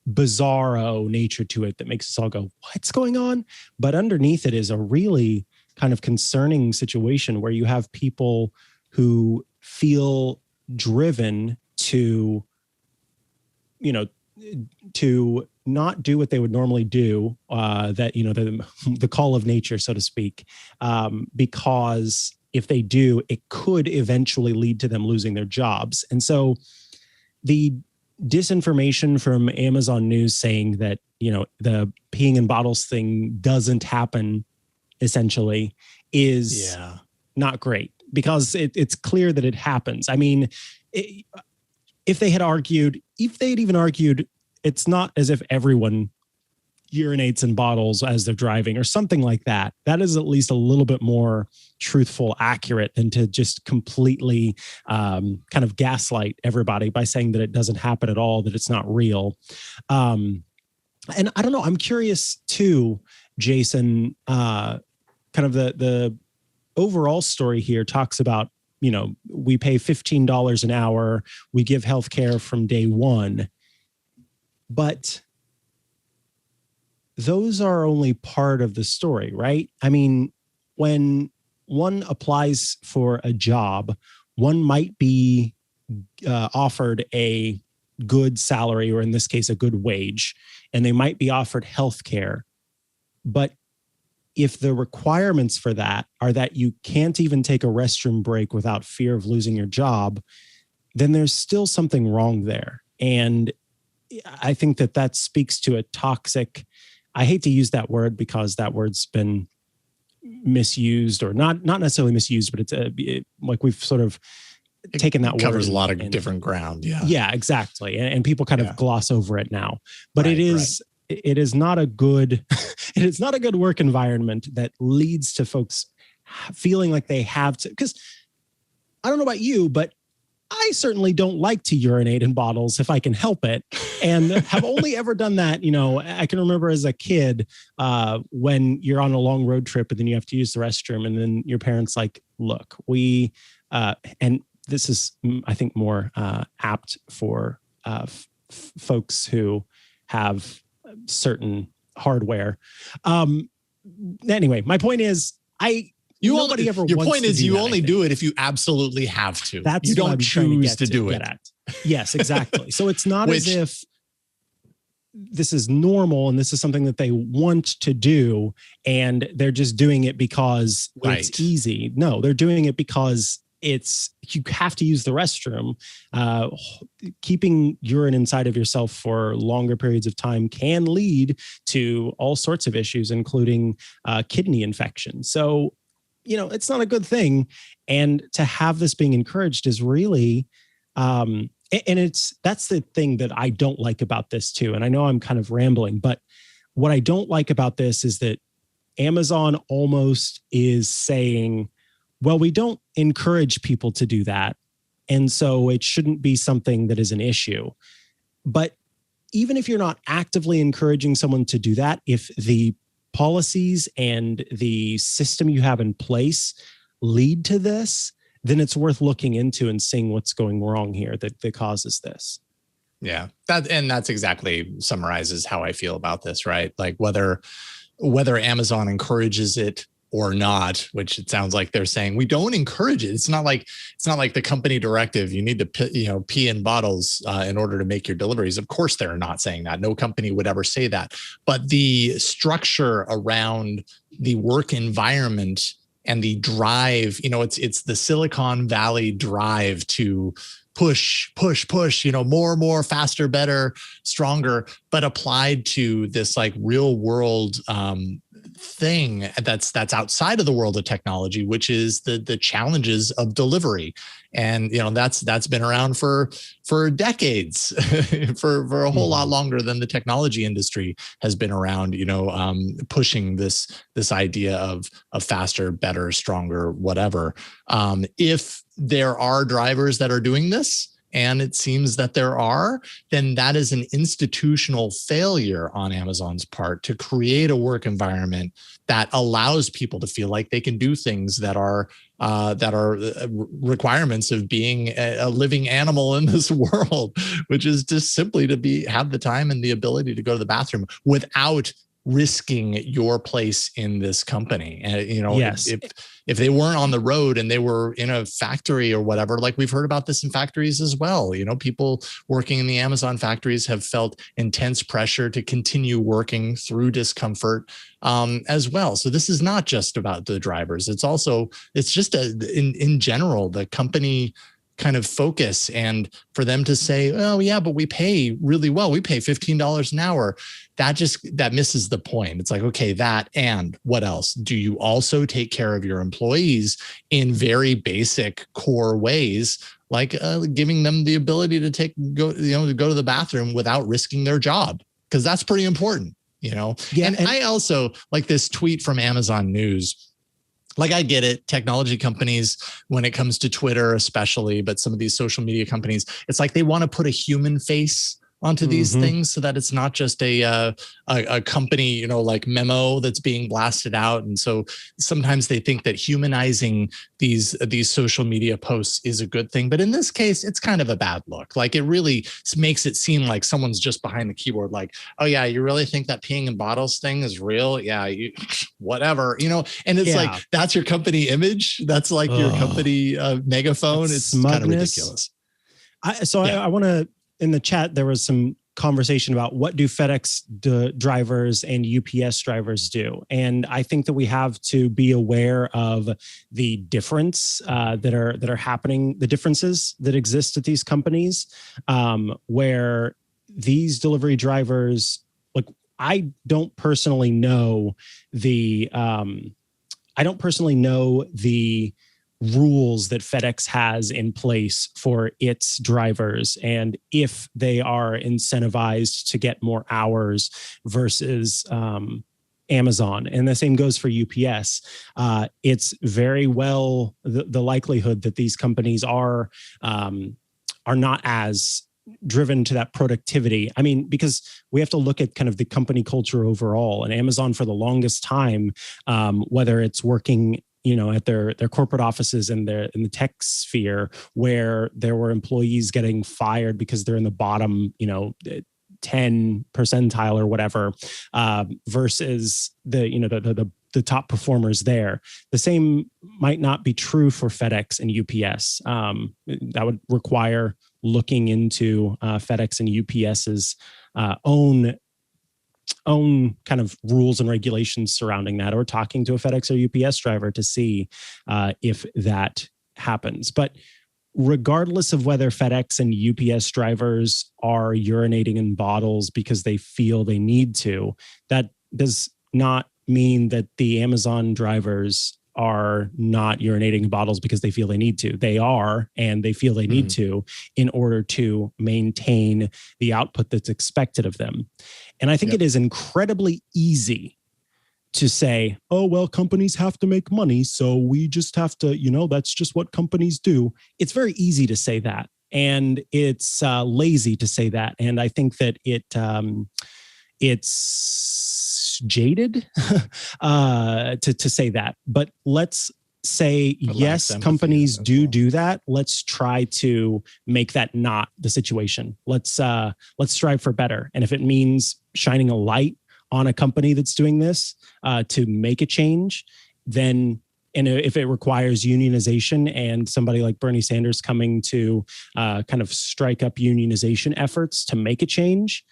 bizarro nature to it that makes us all go, what's going on? But underneath it is a really kind of concerning situation where you have people who feel driven to, to not do what they would normally do, the call of nature, so to speak, because if they do, it could eventually lead to them losing their jobs. And so the disinformation from Amazon News saying that, the peeing in bottles thing doesn't happen essentially is not great, because it's clear that it happens. I mean, if they'd even argued, it's not as if everyone urinates in bottles as they're driving or something like that. That is at least a little bit more truthful, accurate than to just completely kind of gaslight everybody by saying that it doesn't happen at all, that it's not real. And I don't know, I'm curious too, Jason, kind of the overall story here talks about, we pay $15 an hour, we give healthcare from day one, but those are only part of the story, right? I mean, when one applies for a job, one might be offered a good salary, or in this case, a good wage, and they might be offered healthcare. But if the requirements for that are that you can't even take a restroom break without fear of losing your job, then there's still something wrong there. And I think that speaks to a toxic, I hate to use that word because that word's been misused, or not necessarily misused, but it's like we've sort of taken that word. It covers a lot of different ground. Yeah. Yeah, exactly. And people kind of gloss over it now, but it is not a good, it is not a good work environment that leads to folks feeling like they have to, because I don't know about you, but I certainly don't like to urinate in bottles if I can help it, and have only ever done that. I can remember as a kid when you're on a long road trip and then you have to use the restroom, and then your parents like, look, and this is, I think, more apt for folks who have certain hardware. Anyway, my point is, nobody ever. Your point is, you only do it if you absolutely have to. That's you don't choose to do it. Yes, exactly. So it's not as if this is normal and this is something that they want to do, and they're just doing it because it's easy. No, they're doing it because you have to use the restroom. Keeping urine inside of yourself for longer periods of time can lead to all sorts of issues, including kidney infection. So, it's not a good thing. And to have this being encouraged is really, and that's the thing that I don't like about this too. And I know I'm kind of rambling, but what I don't like about this is that Amazon almost is saying, well, we don't encourage people to do that, and so it shouldn't be something that is an issue. But even if you're not actively encouraging someone to do that, if the policies and the system you have in place lead to this, then it's worth looking into and seeing what's going wrong here that causes this. Yeah, that's exactly summarizes how I feel about this, right? Like whether Amazon encourages it or not, which it sounds like they're saying we don't encourage it. It's not like the company directive. You need to pee in bottles in order to make your deliveries. Of course, they're not saying that. No company would ever say that. But the structure around the work environment and the drive, it's the Silicon Valley drive to push, more, faster, better, stronger, but applied to this like real world thing that's outside of the world of technology, which is the challenges of delivery. And that's been around for decades, for a whole lot longer than the technology industry has been around, pushing this idea of faster, better, stronger, whatever. If there are drivers that are doing this, and it seems that there are, then that is an institutional failure on Amazon's part to create a work environment that allows people to feel like they can do things that are requirements of being a living animal in this world, which is just simply to have the time and the ability to go to the bathroom without risking your place in this company. And yes. If they weren't on the road and they were in a factory or whatever, like we've heard about this in factories as well, people working in the Amazon factories have felt intense pressure to continue working through discomfort as well. So this is not just about the drivers. It's just in general, the company kind of focus, and for them to say, oh yeah, but we pay really well. We pay $15 an hour. That misses the point. It's like, okay, that, and what else? Do you also take care of your employees in very basic core ways, like giving them the ability to go to the bathroom without risking their job? Because that's pretty important, Yeah, and I also like this tweet from Amazon News. Like, I get it. Technology companies, when it comes to Twitter, especially, but some of these social media companies, it's like they want to put a human face onto these things so that it's not just a company, like memo that's being blasted out. And so sometimes they think that humanizing these social media posts is a good thing. But in this case, it's kind of a bad look. Like, it really makes it seem like someone's just behind the keyboard. Like, oh yeah, you really think that peeing in bottles thing is real? Yeah, whatever, and it's like, that's your company image. That's like your company megaphone. It's smugness. Kind of ridiculous. I want to, in the chat, there was some conversation about what do FedEx drivers and UPS drivers do. And I think that we have to be aware of the difference that are happening, the differences that exist at these companies, where these delivery drivers, like, I don't personally know the rules that FedEx has in place for its drivers, and if they are incentivized to get more hours versus Amazon. And the same goes for UPS. It's very well the likelihood that these companies are not as driven to that productivity. I mean, because we have to look at kind of the company culture overall. And Amazon, for the longest time, whether it's working at their corporate offices in the tech sphere, where there were employees getting fired because they're in the bottom, 10 percentile or whatever, versus the top performers there. The same might not be true for FedEx and UPS. That would require looking into FedEx and UPS's own kind of rules and regulations surrounding that, or talking to a FedEx or UPS driver to see if that happens. But regardless of whether FedEx and UPS drivers are urinating in bottles because they feel they need to, that does not mean that the Amazon drivers are not urinating in bottles because they feel they need to. They are, and they feel they need to in order to maintain the output that's expected of them. And I think it is incredibly easy to say, oh, well, companies have to make money, so we just have to, that's just what companies do. It's very easy to say that. And it's lazy to say that. And I think that it's jaded to say that. But let's say, yes, companies do that. Let's try to make that not the situation. Let's strive for better. And if it means shining a light on a company that's doing this to make a change, then, and if it requires unionization and somebody like Bernie Sanders coming to kind of strike up unionization efforts to make a change,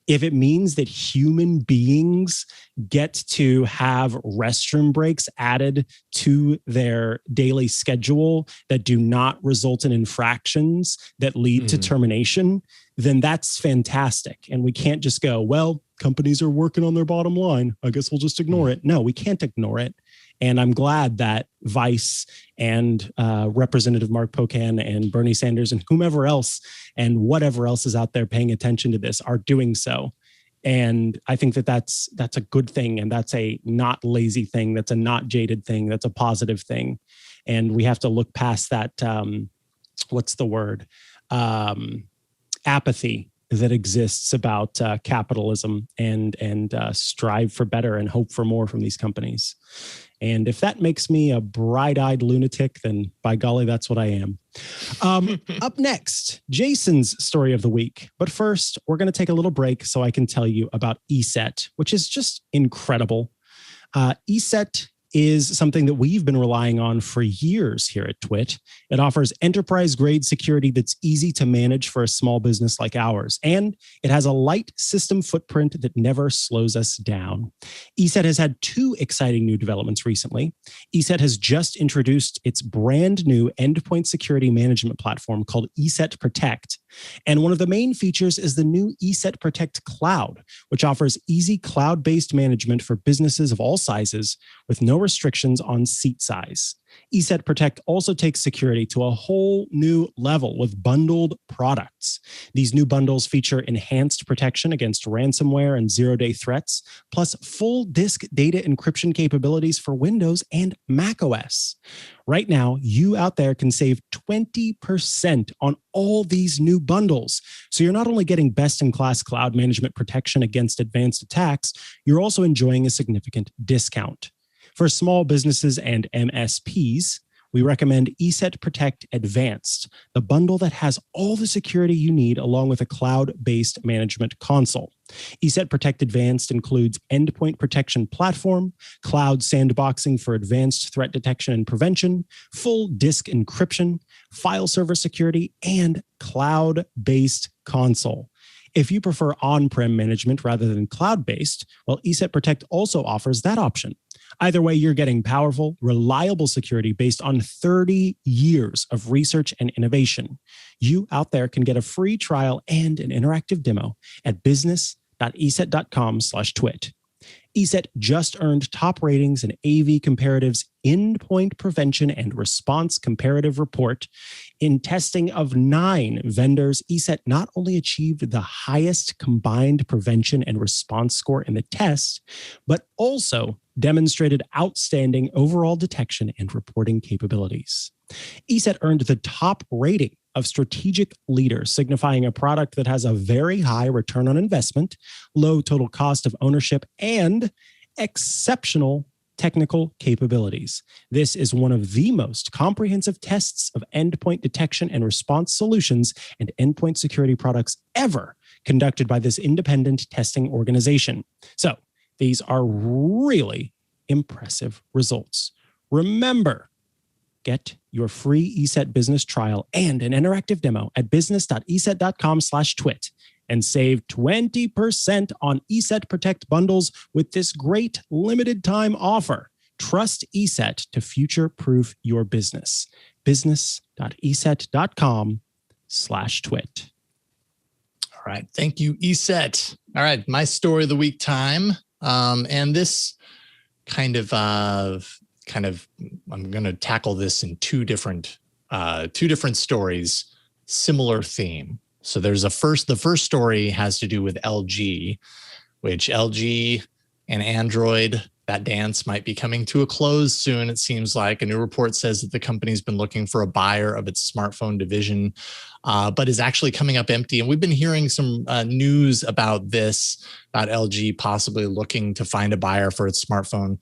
if it means that human beings get to have restroom breaks added to their daily schedule that do not result in infractions that lead to termination, then that's fantastic. And we can't just go, well, companies are working on their bottom line, I guess we'll just ignore it. No, we can't ignore it. And I'm glad that Vice and Representative Mark Pocan and Bernie Sanders and whomever else and whatever else is out there paying attention to this are doing so. And I think that that's a good thing. And that's a not lazy thing. That's a not jaded thing. That's a positive thing. And we have to look past that, what's the word? Apathy that exists about capitalism and strive for better and hope for more from these companies. And if that makes me a bright-eyed lunatic, then by golly, that's what I am. Up next, Jason's story of the week. But first, we're going to take a little break so I can tell you about ESET, which is just incredible. ESET is something that we've been relying on for years here at TWiT. It offers enterprise-grade security that's easy to manage for a small business like ours, and it has a light system footprint that never slows us down. ESET has had two exciting new developments recently. ESET has just introduced its brand new endpoint security management platform called ESET Protect, and one of the main features is the new ESET Protect Cloud, which offers easy cloud-based management for businesses of all sizes with no restrictions on seat size. ESET Protect also takes security to a whole new level with bundled products. These new bundles feature enhanced protection against ransomware and zero-day threats, plus full disk data encryption capabilities for Windows and macOS. Right now, you out there can save 20% on all these new bundles. So you're not only getting best-in-class cloud management protection against advanced attacks, you're also enjoying a significant discount. For small businesses and MSPs, we recommend ESET Protect Advanced, the bundle that has all the security you need along with a cloud-based management console. ESET Protect Advanced includes endpoint protection platform, cloud sandboxing for advanced threat detection and prevention, full disk encryption, file server security, and cloud-based console. If you prefer on-prem management rather than cloud-based, well, ESET Protect also offers that option. Either way, you're getting powerful, reliable security based on 30 years of research and innovation. You out there can get a free trial and an interactive demo at business.eset.com/twit. ESET just earned top ratings in AV Comparative's Endpoint Prevention and Response Comparative Report. In testing of 9 vendors, ESET not only achieved the highest combined prevention and response score in the test, but also demonstrated outstanding overall detection and reporting capabilities. ESET earned the top rating of strategic leaders, signifying a product that has a very high return on investment, low total cost of ownership, and exceptional technical capabilities. This is one of the most comprehensive tests of endpoint detection and response solutions and endpoint security products ever conducted by this independent testing organization. So these are really impressive results. Remember, get your free ESET business trial and an interactive demo at business.eset.com/twit and save 20% on ESET Protect bundles with this great limited time offer. Trust ESET to future-proof your business. business.eset.com/twit. All right. Thank you, ESET. All right. My story of the week time. And this kind of, I'm going to tackle this in two different stories, similar theme. So there's the first story has to do with LG, which LG and Android that dance might be coming to a close soon. It seems like a new report says that the company's been looking for a buyer of its smartphone division, but is actually coming up empty. And we've been hearing some news about this, about LG possibly looking to find a buyer for its smartphone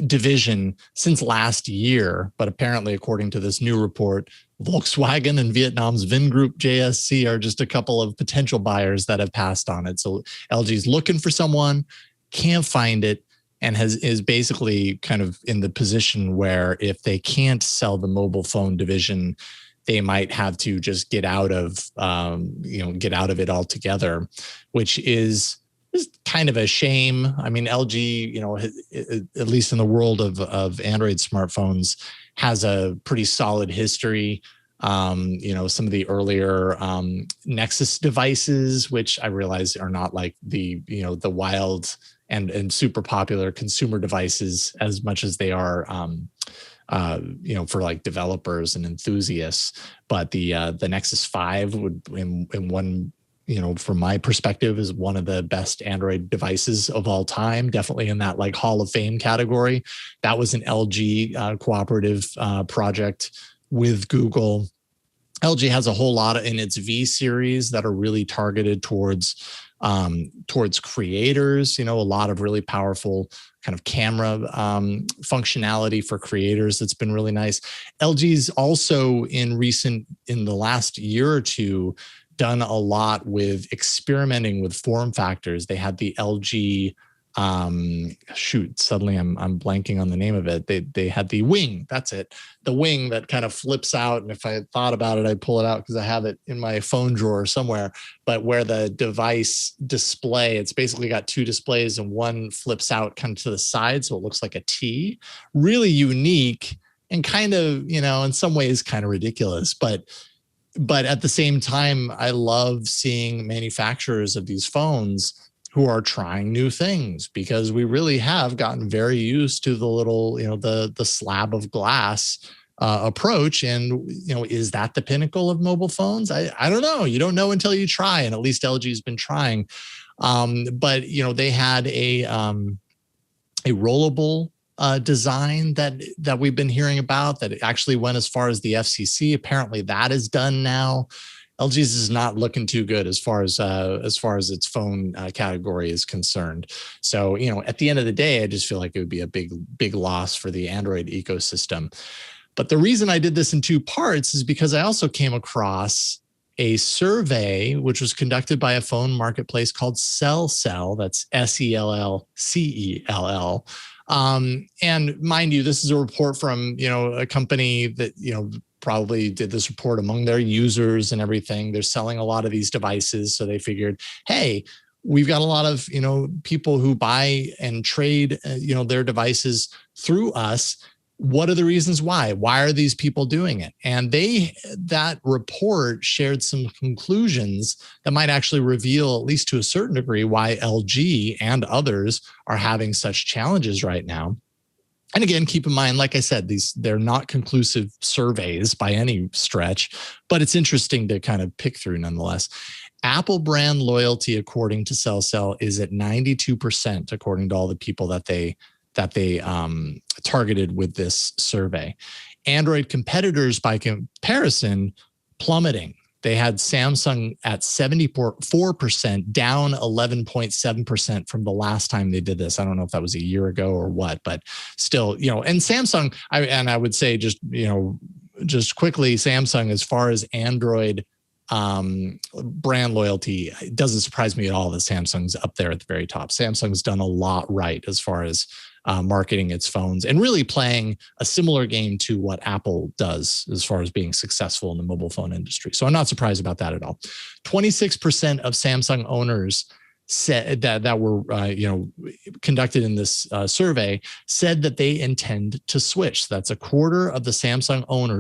division since last year. But apparently, according to this new report, Volkswagen and Vietnam's Vingroup JSC are just a couple of potential buyers that have passed on it. So LG's looking for someone, can't find it, and is basically kind of in the position where if they can't sell the mobile phone division, they might have to just get out of it altogether, which is kind of a shame. I mean, LG, at least in the world of Android smartphones, has a pretty solid history. Some of the earlier Nexus devices, which I realize are not like the wild and super popular consumer devices as much as they are, for like developers and enthusiasts. But the Nexus 5 would, in one, from my perspective, is one of the best Android devices of all time, definitely in that like Hall of Fame category. That was an LG cooperative project with Google. LG has a whole lot in its V series that are really targeted towards creators, a lot of really powerful kind of camera functionality for creators. That's been really nice. LG's also in the last year or two done a lot with experimenting with form factors. They had the LG suddenly I'm blanking on the name of it. They had the Wing. That's it. The Wing that kind of flips out. And if I had thought about it, I'd pull it out because I have it in my phone drawer somewhere. But where the device display, it's basically got two displays and one flips out kind of to the side. So it looks like a T. Really unique and kind of, in some ways kind of ridiculous. But at the same time, I love seeing manufacturers of these phones who are trying new things, because we really have gotten very used to the little, the slab of glass approach. And, is that the pinnacle of mobile phones? I don't know. You don't know until you try. And at least LG has been trying. But they had a rollable design that we've been hearing about that actually went as far as the FCC. Apparently that is done now. LG's is not looking too good as far as its phone category is concerned. So, at the end of the day, I just feel like it would be a big loss for the Android ecosystem. But the reason I did this in two parts is because I also came across a survey which was conducted by a phone marketplace called Cell. That's SELLCELL. And mind you, this is a report from, a company that, probably did this report among their users and everything. They're selling a lot of these devices. So they figured, hey, we've got a lot of, people who buy and trade, their devices through us. What are the reasons why? Why are these people doing it? And that report shared some conclusions that might actually reveal, at least to a certain degree, why LG and others are having such challenges right now. And again, keep in mind, like I said, they're not conclusive surveys by any stretch, but it's interesting to kind of pick through nonetheless. Apple brand loyalty, according to Cell, is at 92%, according to all the people that they targeted with this survey. Android competitors, by comparison, plummeting. They had Samsung at 74%, down 11.7% from the last time they did this. I don't know if that was a year ago or what, but still, and Samsung, I would say just quickly, Samsung, as far as Android brand loyalty, it doesn't surprise me at all that Samsung's up there at the very top. Samsung's done a lot right as far as marketing its phones and really playing a similar game to what Apple does as far as being successful in the mobile phone industry. So I'm not surprised about that at all. 26% of Samsung owners said that were conducted in this survey said that they intend to switch. That's a quarter of the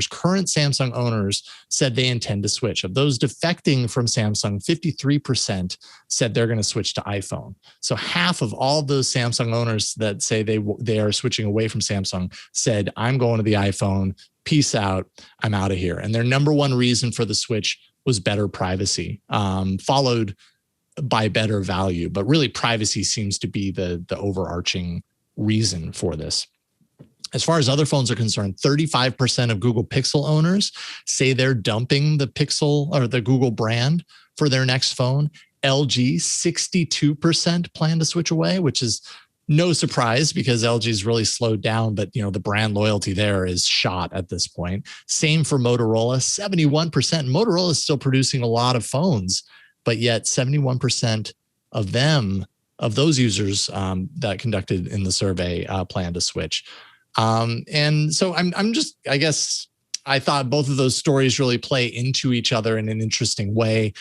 current Samsung owners said they intend to switch. Of those defecting from Samsung, 53% said they're going to switch to iPhone. So half of all those Samsung owners that say they are switching away from Samsung said, I'm going to the iPhone, peace out, I'm out of here. And their number one reason for the switch was better privacy, followed by better value, but really privacy seems to be the overarching reason for this. As far as other phones are concerned, 35% of Google Pixel owners say they're dumping the Pixel or the Google brand for their next phone. LG, 62% plan to switch away, which is no surprise because LG's really slowed down, but the brand loyalty there is shot at this point. Same for Motorola, 71%. Motorola is still producing a lot of phones, but yet 71% of those users that conducted in the survey plan to switch. And so I guess I thought both of those stories really play into each other in an interesting way.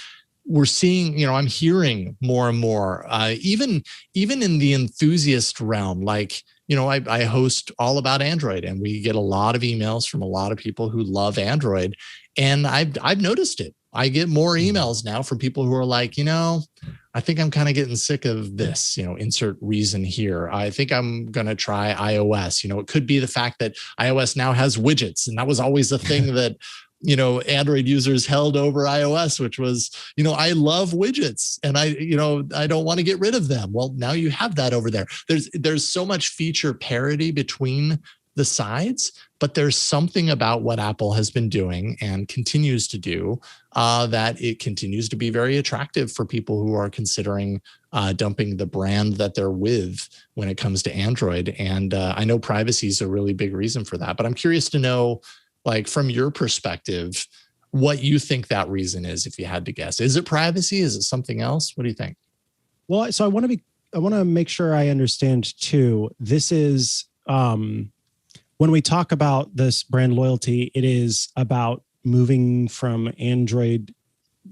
We're seeing, I'm hearing more and more, even in the enthusiast realm, like, I host All About Android, and we get a lot of emails from a lot of people who love Android. And I've noticed it. I get more emails now from people who are like, I think I'm kind of getting sick of this, insert reason here. I think I'm going to try iOS. It could be the fact that iOS now has widgets. And that was always a thing that, Android users held over iOS, which was, I love widgets and I don't want to get rid of them. Well, now you have that over there. There's so much feature parity between the sides, but there's something about what Apple has been doing and continues to do that it continues to be very attractive for people who are considering dumping the brand that they're with when it comes to Android. And I know privacy is a really big reason for that, but I'm curious to know, like, from your perspective, what you think that reason is, if you had to guess. Is it privacy? Is it something else? What do you think? Well, so I want to make sure I understand too. This is, when we talk about this brand loyalty, it is about moving from Android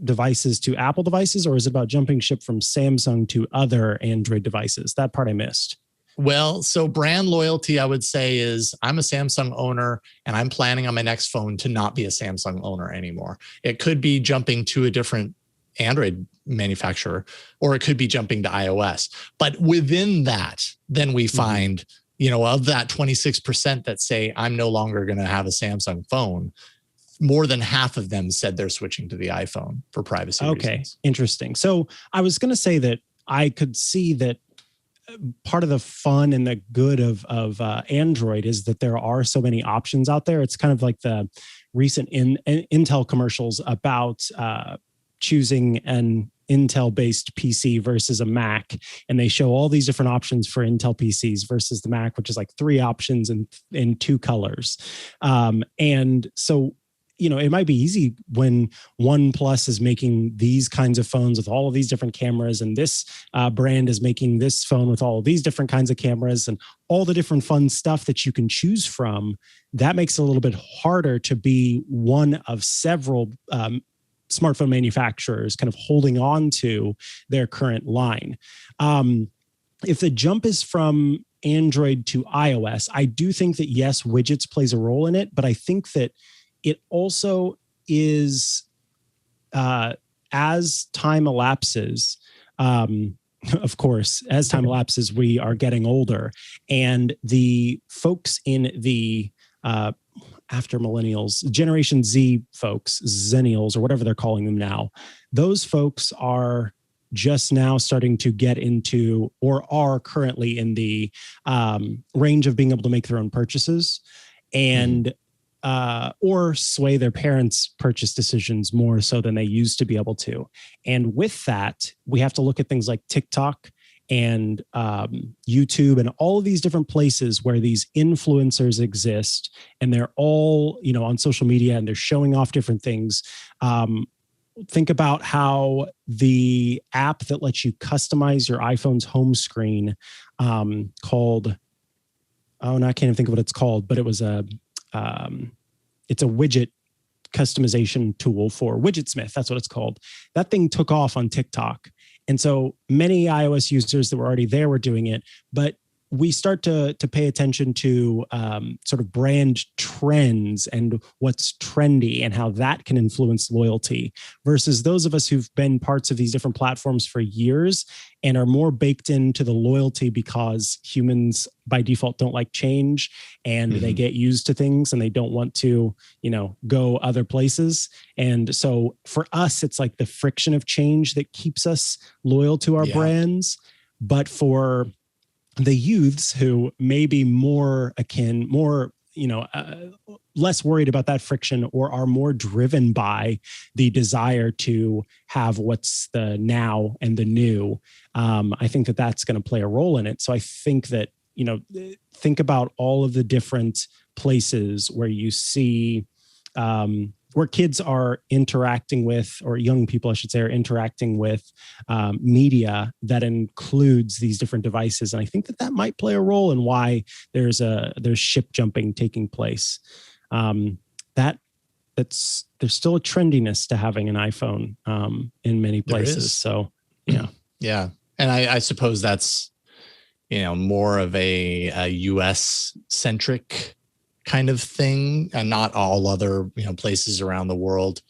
devices to Apple devices, or is it about jumping ship from Samsung to other Android devices? That part I missed. Well, so brand loyalty, I would say, is I'm a Samsung owner and I'm planning on my next phone to not be a Samsung owner anymore. It could be jumping to a different Android manufacturer, or it could be jumping to iOS. But within that, then we find, of that 26% that say I'm no longer going to have a Samsung phone, more than half of them said they're switching to the iPhone for privacy reasons. Okay, interesting. So I was going to say that I could see that part of the fun and the good of Android is that there are so many options out there. It's kind of like the recent Intel commercials about choosing an Intel-based PC versus a Mac, and they show all these different options for Intel PCs versus the Mac, which is like 3 options in 2 colors. And so, it might be easy when OnePlus is making these kinds of phones with all of these different cameras, and this brand is making this phone with all of these different kinds of cameras and all the different fun stuff that you can choose from. That makes it a little bit harder to be one of several smartphone manufacturers kind of holding on to their current line. If the jump is from Android to iOS, I do think that, yes, widgets plays a role in it, but I think that it also is, as time elapses, of course, as time elapses, we are getting older, and the folks in the after millennials, Generation Z folks, Zennials, or whatever they're calling them now, those folks are just now starting to get into, or are currently in the range of being able to make their own purchases and or sway their parents' purchase decisions more so than they used to be able to. And with that, we have to look at things like TikTok and YouTube and all of these different places where these influencers exist, and they're all, on social media, and they're showing off different things. Think about how the app that lets you customize your iPhone's home screen called, I can't even think of what it's called, but it was it's a widget customization tool for Widgetsmith. That's what it's called. That thing took off on TikTok. And so many iOS users that were already there were doing it, but we start to pay attention to sort of brand trends and what's trendy and how that can influence loyalty versus those of us who've been parts of these different platforms for years and are more baked into the loyalty because humans by default don't like change and they get used to things and they don't want to, go other places. And so for us, it's like the friction of change that keeps us loyal to our brands. But for the youths who may be more less worried about that friction or are more driven by the desire to have what's the now and the new. I think that that's going to play a role in it. So I think that, think about all of the different places where you see, where kids are interacting with, or young people, I should say, are interacting with media that includes these different devices. And I think that might play a role in why there's ship jumping taking place. There's still a trendiness to having an iPhone in many places. So, yeah. Yeah. And I suppose that's, more of a US centric kind of thing, and not all other places around the world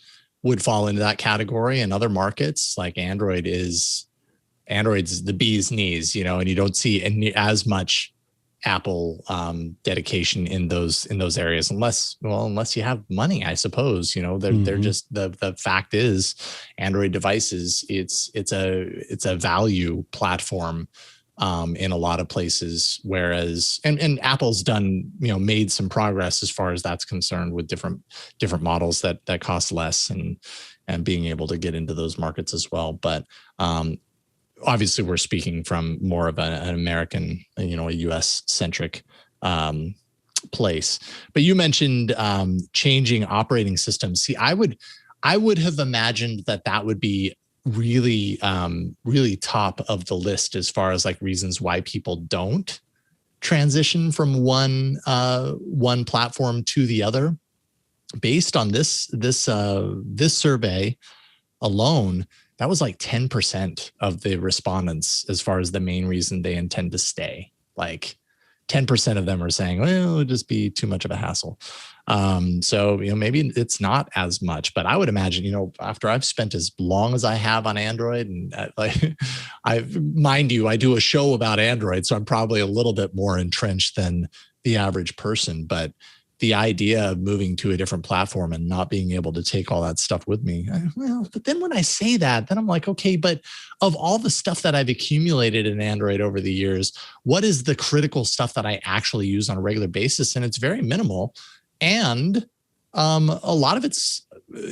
would fall into that category. And other markets like Android's the bee's knees, and you don't see as much Apple dedication in those areas unless you have money, I suppose. They're just the fact is Android devices, it's a value platform in a lot of places, whereas and Apple's done made some progress as far as that's concerned with different models that cost less and being able to get into those markets as well. But obviously we're speaking from more of an American, a US centric place. But you mentioned changing operating systems. See, I would have imagined that would be really top of the list as far as like reasons why people don't transition from one platform to the other. Based on this survey alone, that was like 10% of the respondents as far as the main reason they intend to stay. Like 10% of them are saying, well, it'll just be too much of a hassle. So, maybe it's not as much, but I would imagine, after I've spent as long as I have on Android, and I do a show about Android, so I'm probably a little bit more entrenched than the average person, but the idea of moving to a different platform and not being able to take all that stuff with me. But then when I say that, then I'm like, okay, but of all the stuff that I've accumulated in Android over the years, what is the critical stuff that I actually use on a regular basis? And it's very minimal. And a lot of it's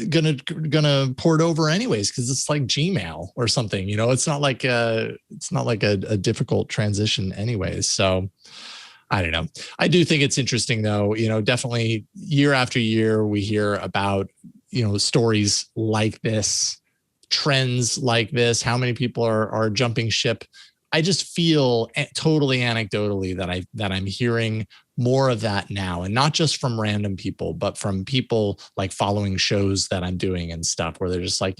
gonna port over anyways, because it's like Gmail or something. It's not like a difficult transition anyways. So I don't know. I do think it's interesting though, definitely year after year, we hear about, stories like this, trends like this, how many people are jumping ship. I just feel totally anecdotally that I'm hearing more of that now, and not just from random people, but from people like following shows that I'm doing and stuff, where they're just like,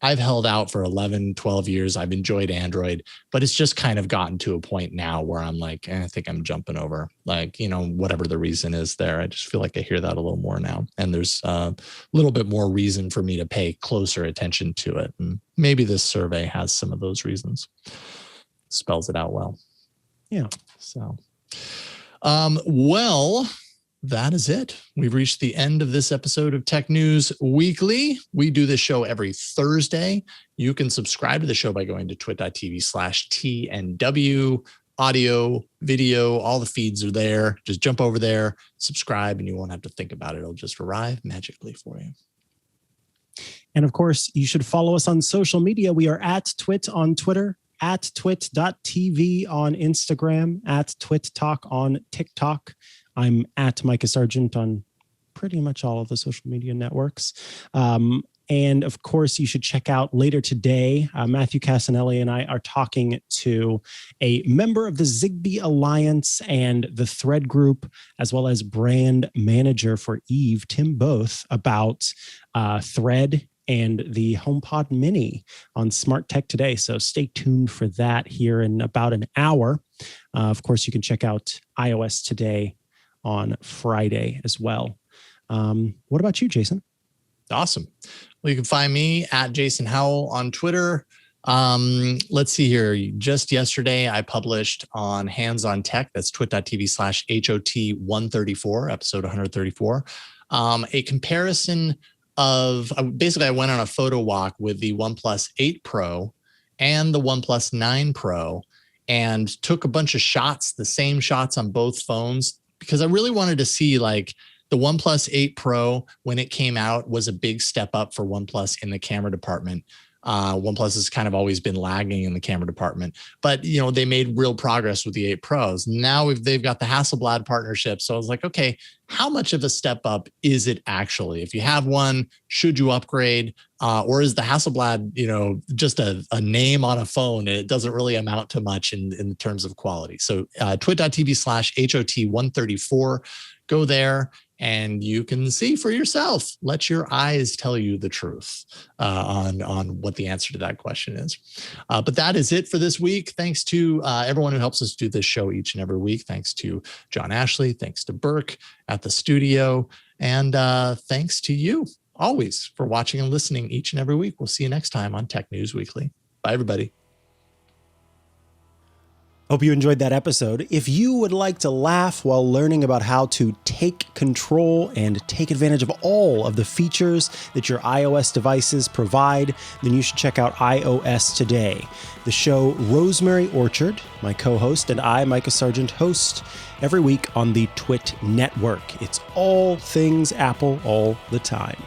I've held out for 11, 12 years. I've enjoyed Android, but it's just kind of gotten to a point now where I'm like, I think I'm jumping over, like, whatever the reason is there. I just feel like I hear that a little more now. And there's a little bit more reason for me to pay closer attention to it. And maybe this survey has some of those reasons. Spells it out well. Yeah. So, well, that is it. We've reached the end of this episode of Tech News Weekly. We do this show every Thursday. You can subscribe to the show by going to twit.tv/TNW. Audio, video, all the feeds are there. Just jump over there, subscribe, and you won't have to think about it. It'll just arrive magically for you. And of course, you should follow us on social media. We are at Twit on Twitter, at twit.tv on Instagram, at Twit Talk on TikTok. I'm at Mikah Sargent on pretty much all of the social media networks. And of course, you should check out later today, Matthew Casanelli and I are talking to a member of the Zigbee Alliance and the Thread Group, as well as brand manager for Eve, Tim Both, about Thread and the HomePod Mini on Smart Tech Today. So stay tuned for that here in about an hour. Of course, you can check out iOS Today on Friday as well. What about you, Jason? Awesome. Well, you can find me at Jason Howell on Twitter. Let's see here. Just yesterday, I published on Hands on Tech. That's twit.tv/HOT134, episode 134. A comparison of, basically, I went on a photo walk with the OnePlus 8 Pro and the OnePlus 9 Pro. and took a bunch of shots, the same shots on both phones, because I really wanted to see like the OnePlus 8 Pro, when it came out, was a big step up for OnePlus in the camera department. OnePlus has kind of always been lagging in the camera department, but they made real progress with the 8 Pros. Now they've got the Hasselblad partnership. So I was like, okay, how much of a step up is it actually? If you have one, should you upgrade? Or is the Hasselblad, just a name on a phone, and it doesn't really amount to much in terms of quality? So twit.tv/HOT134, go there and you can see for yourself. Let your eyes tell you the truth on what the answer to that question is. But that is it for this week. Thanks to everyone who helps us do this show each and every week. Thanks to John Ashley. Thanks to Burke at the studio. And thanks to you always for watching and listening each and every week. We'll see you next time on Tech News Weekly. Bye, everybody. Hope you enjoyed that episode. If you would like to laugh while learning about how to take control and take advantage of all of the features that your iOS devices provide, then you should check out iOS Today. The show Rosemary Orchard, my co-host, and I, Mikah Sargent, host every week on the TWiT network. It's all things Apple all the time.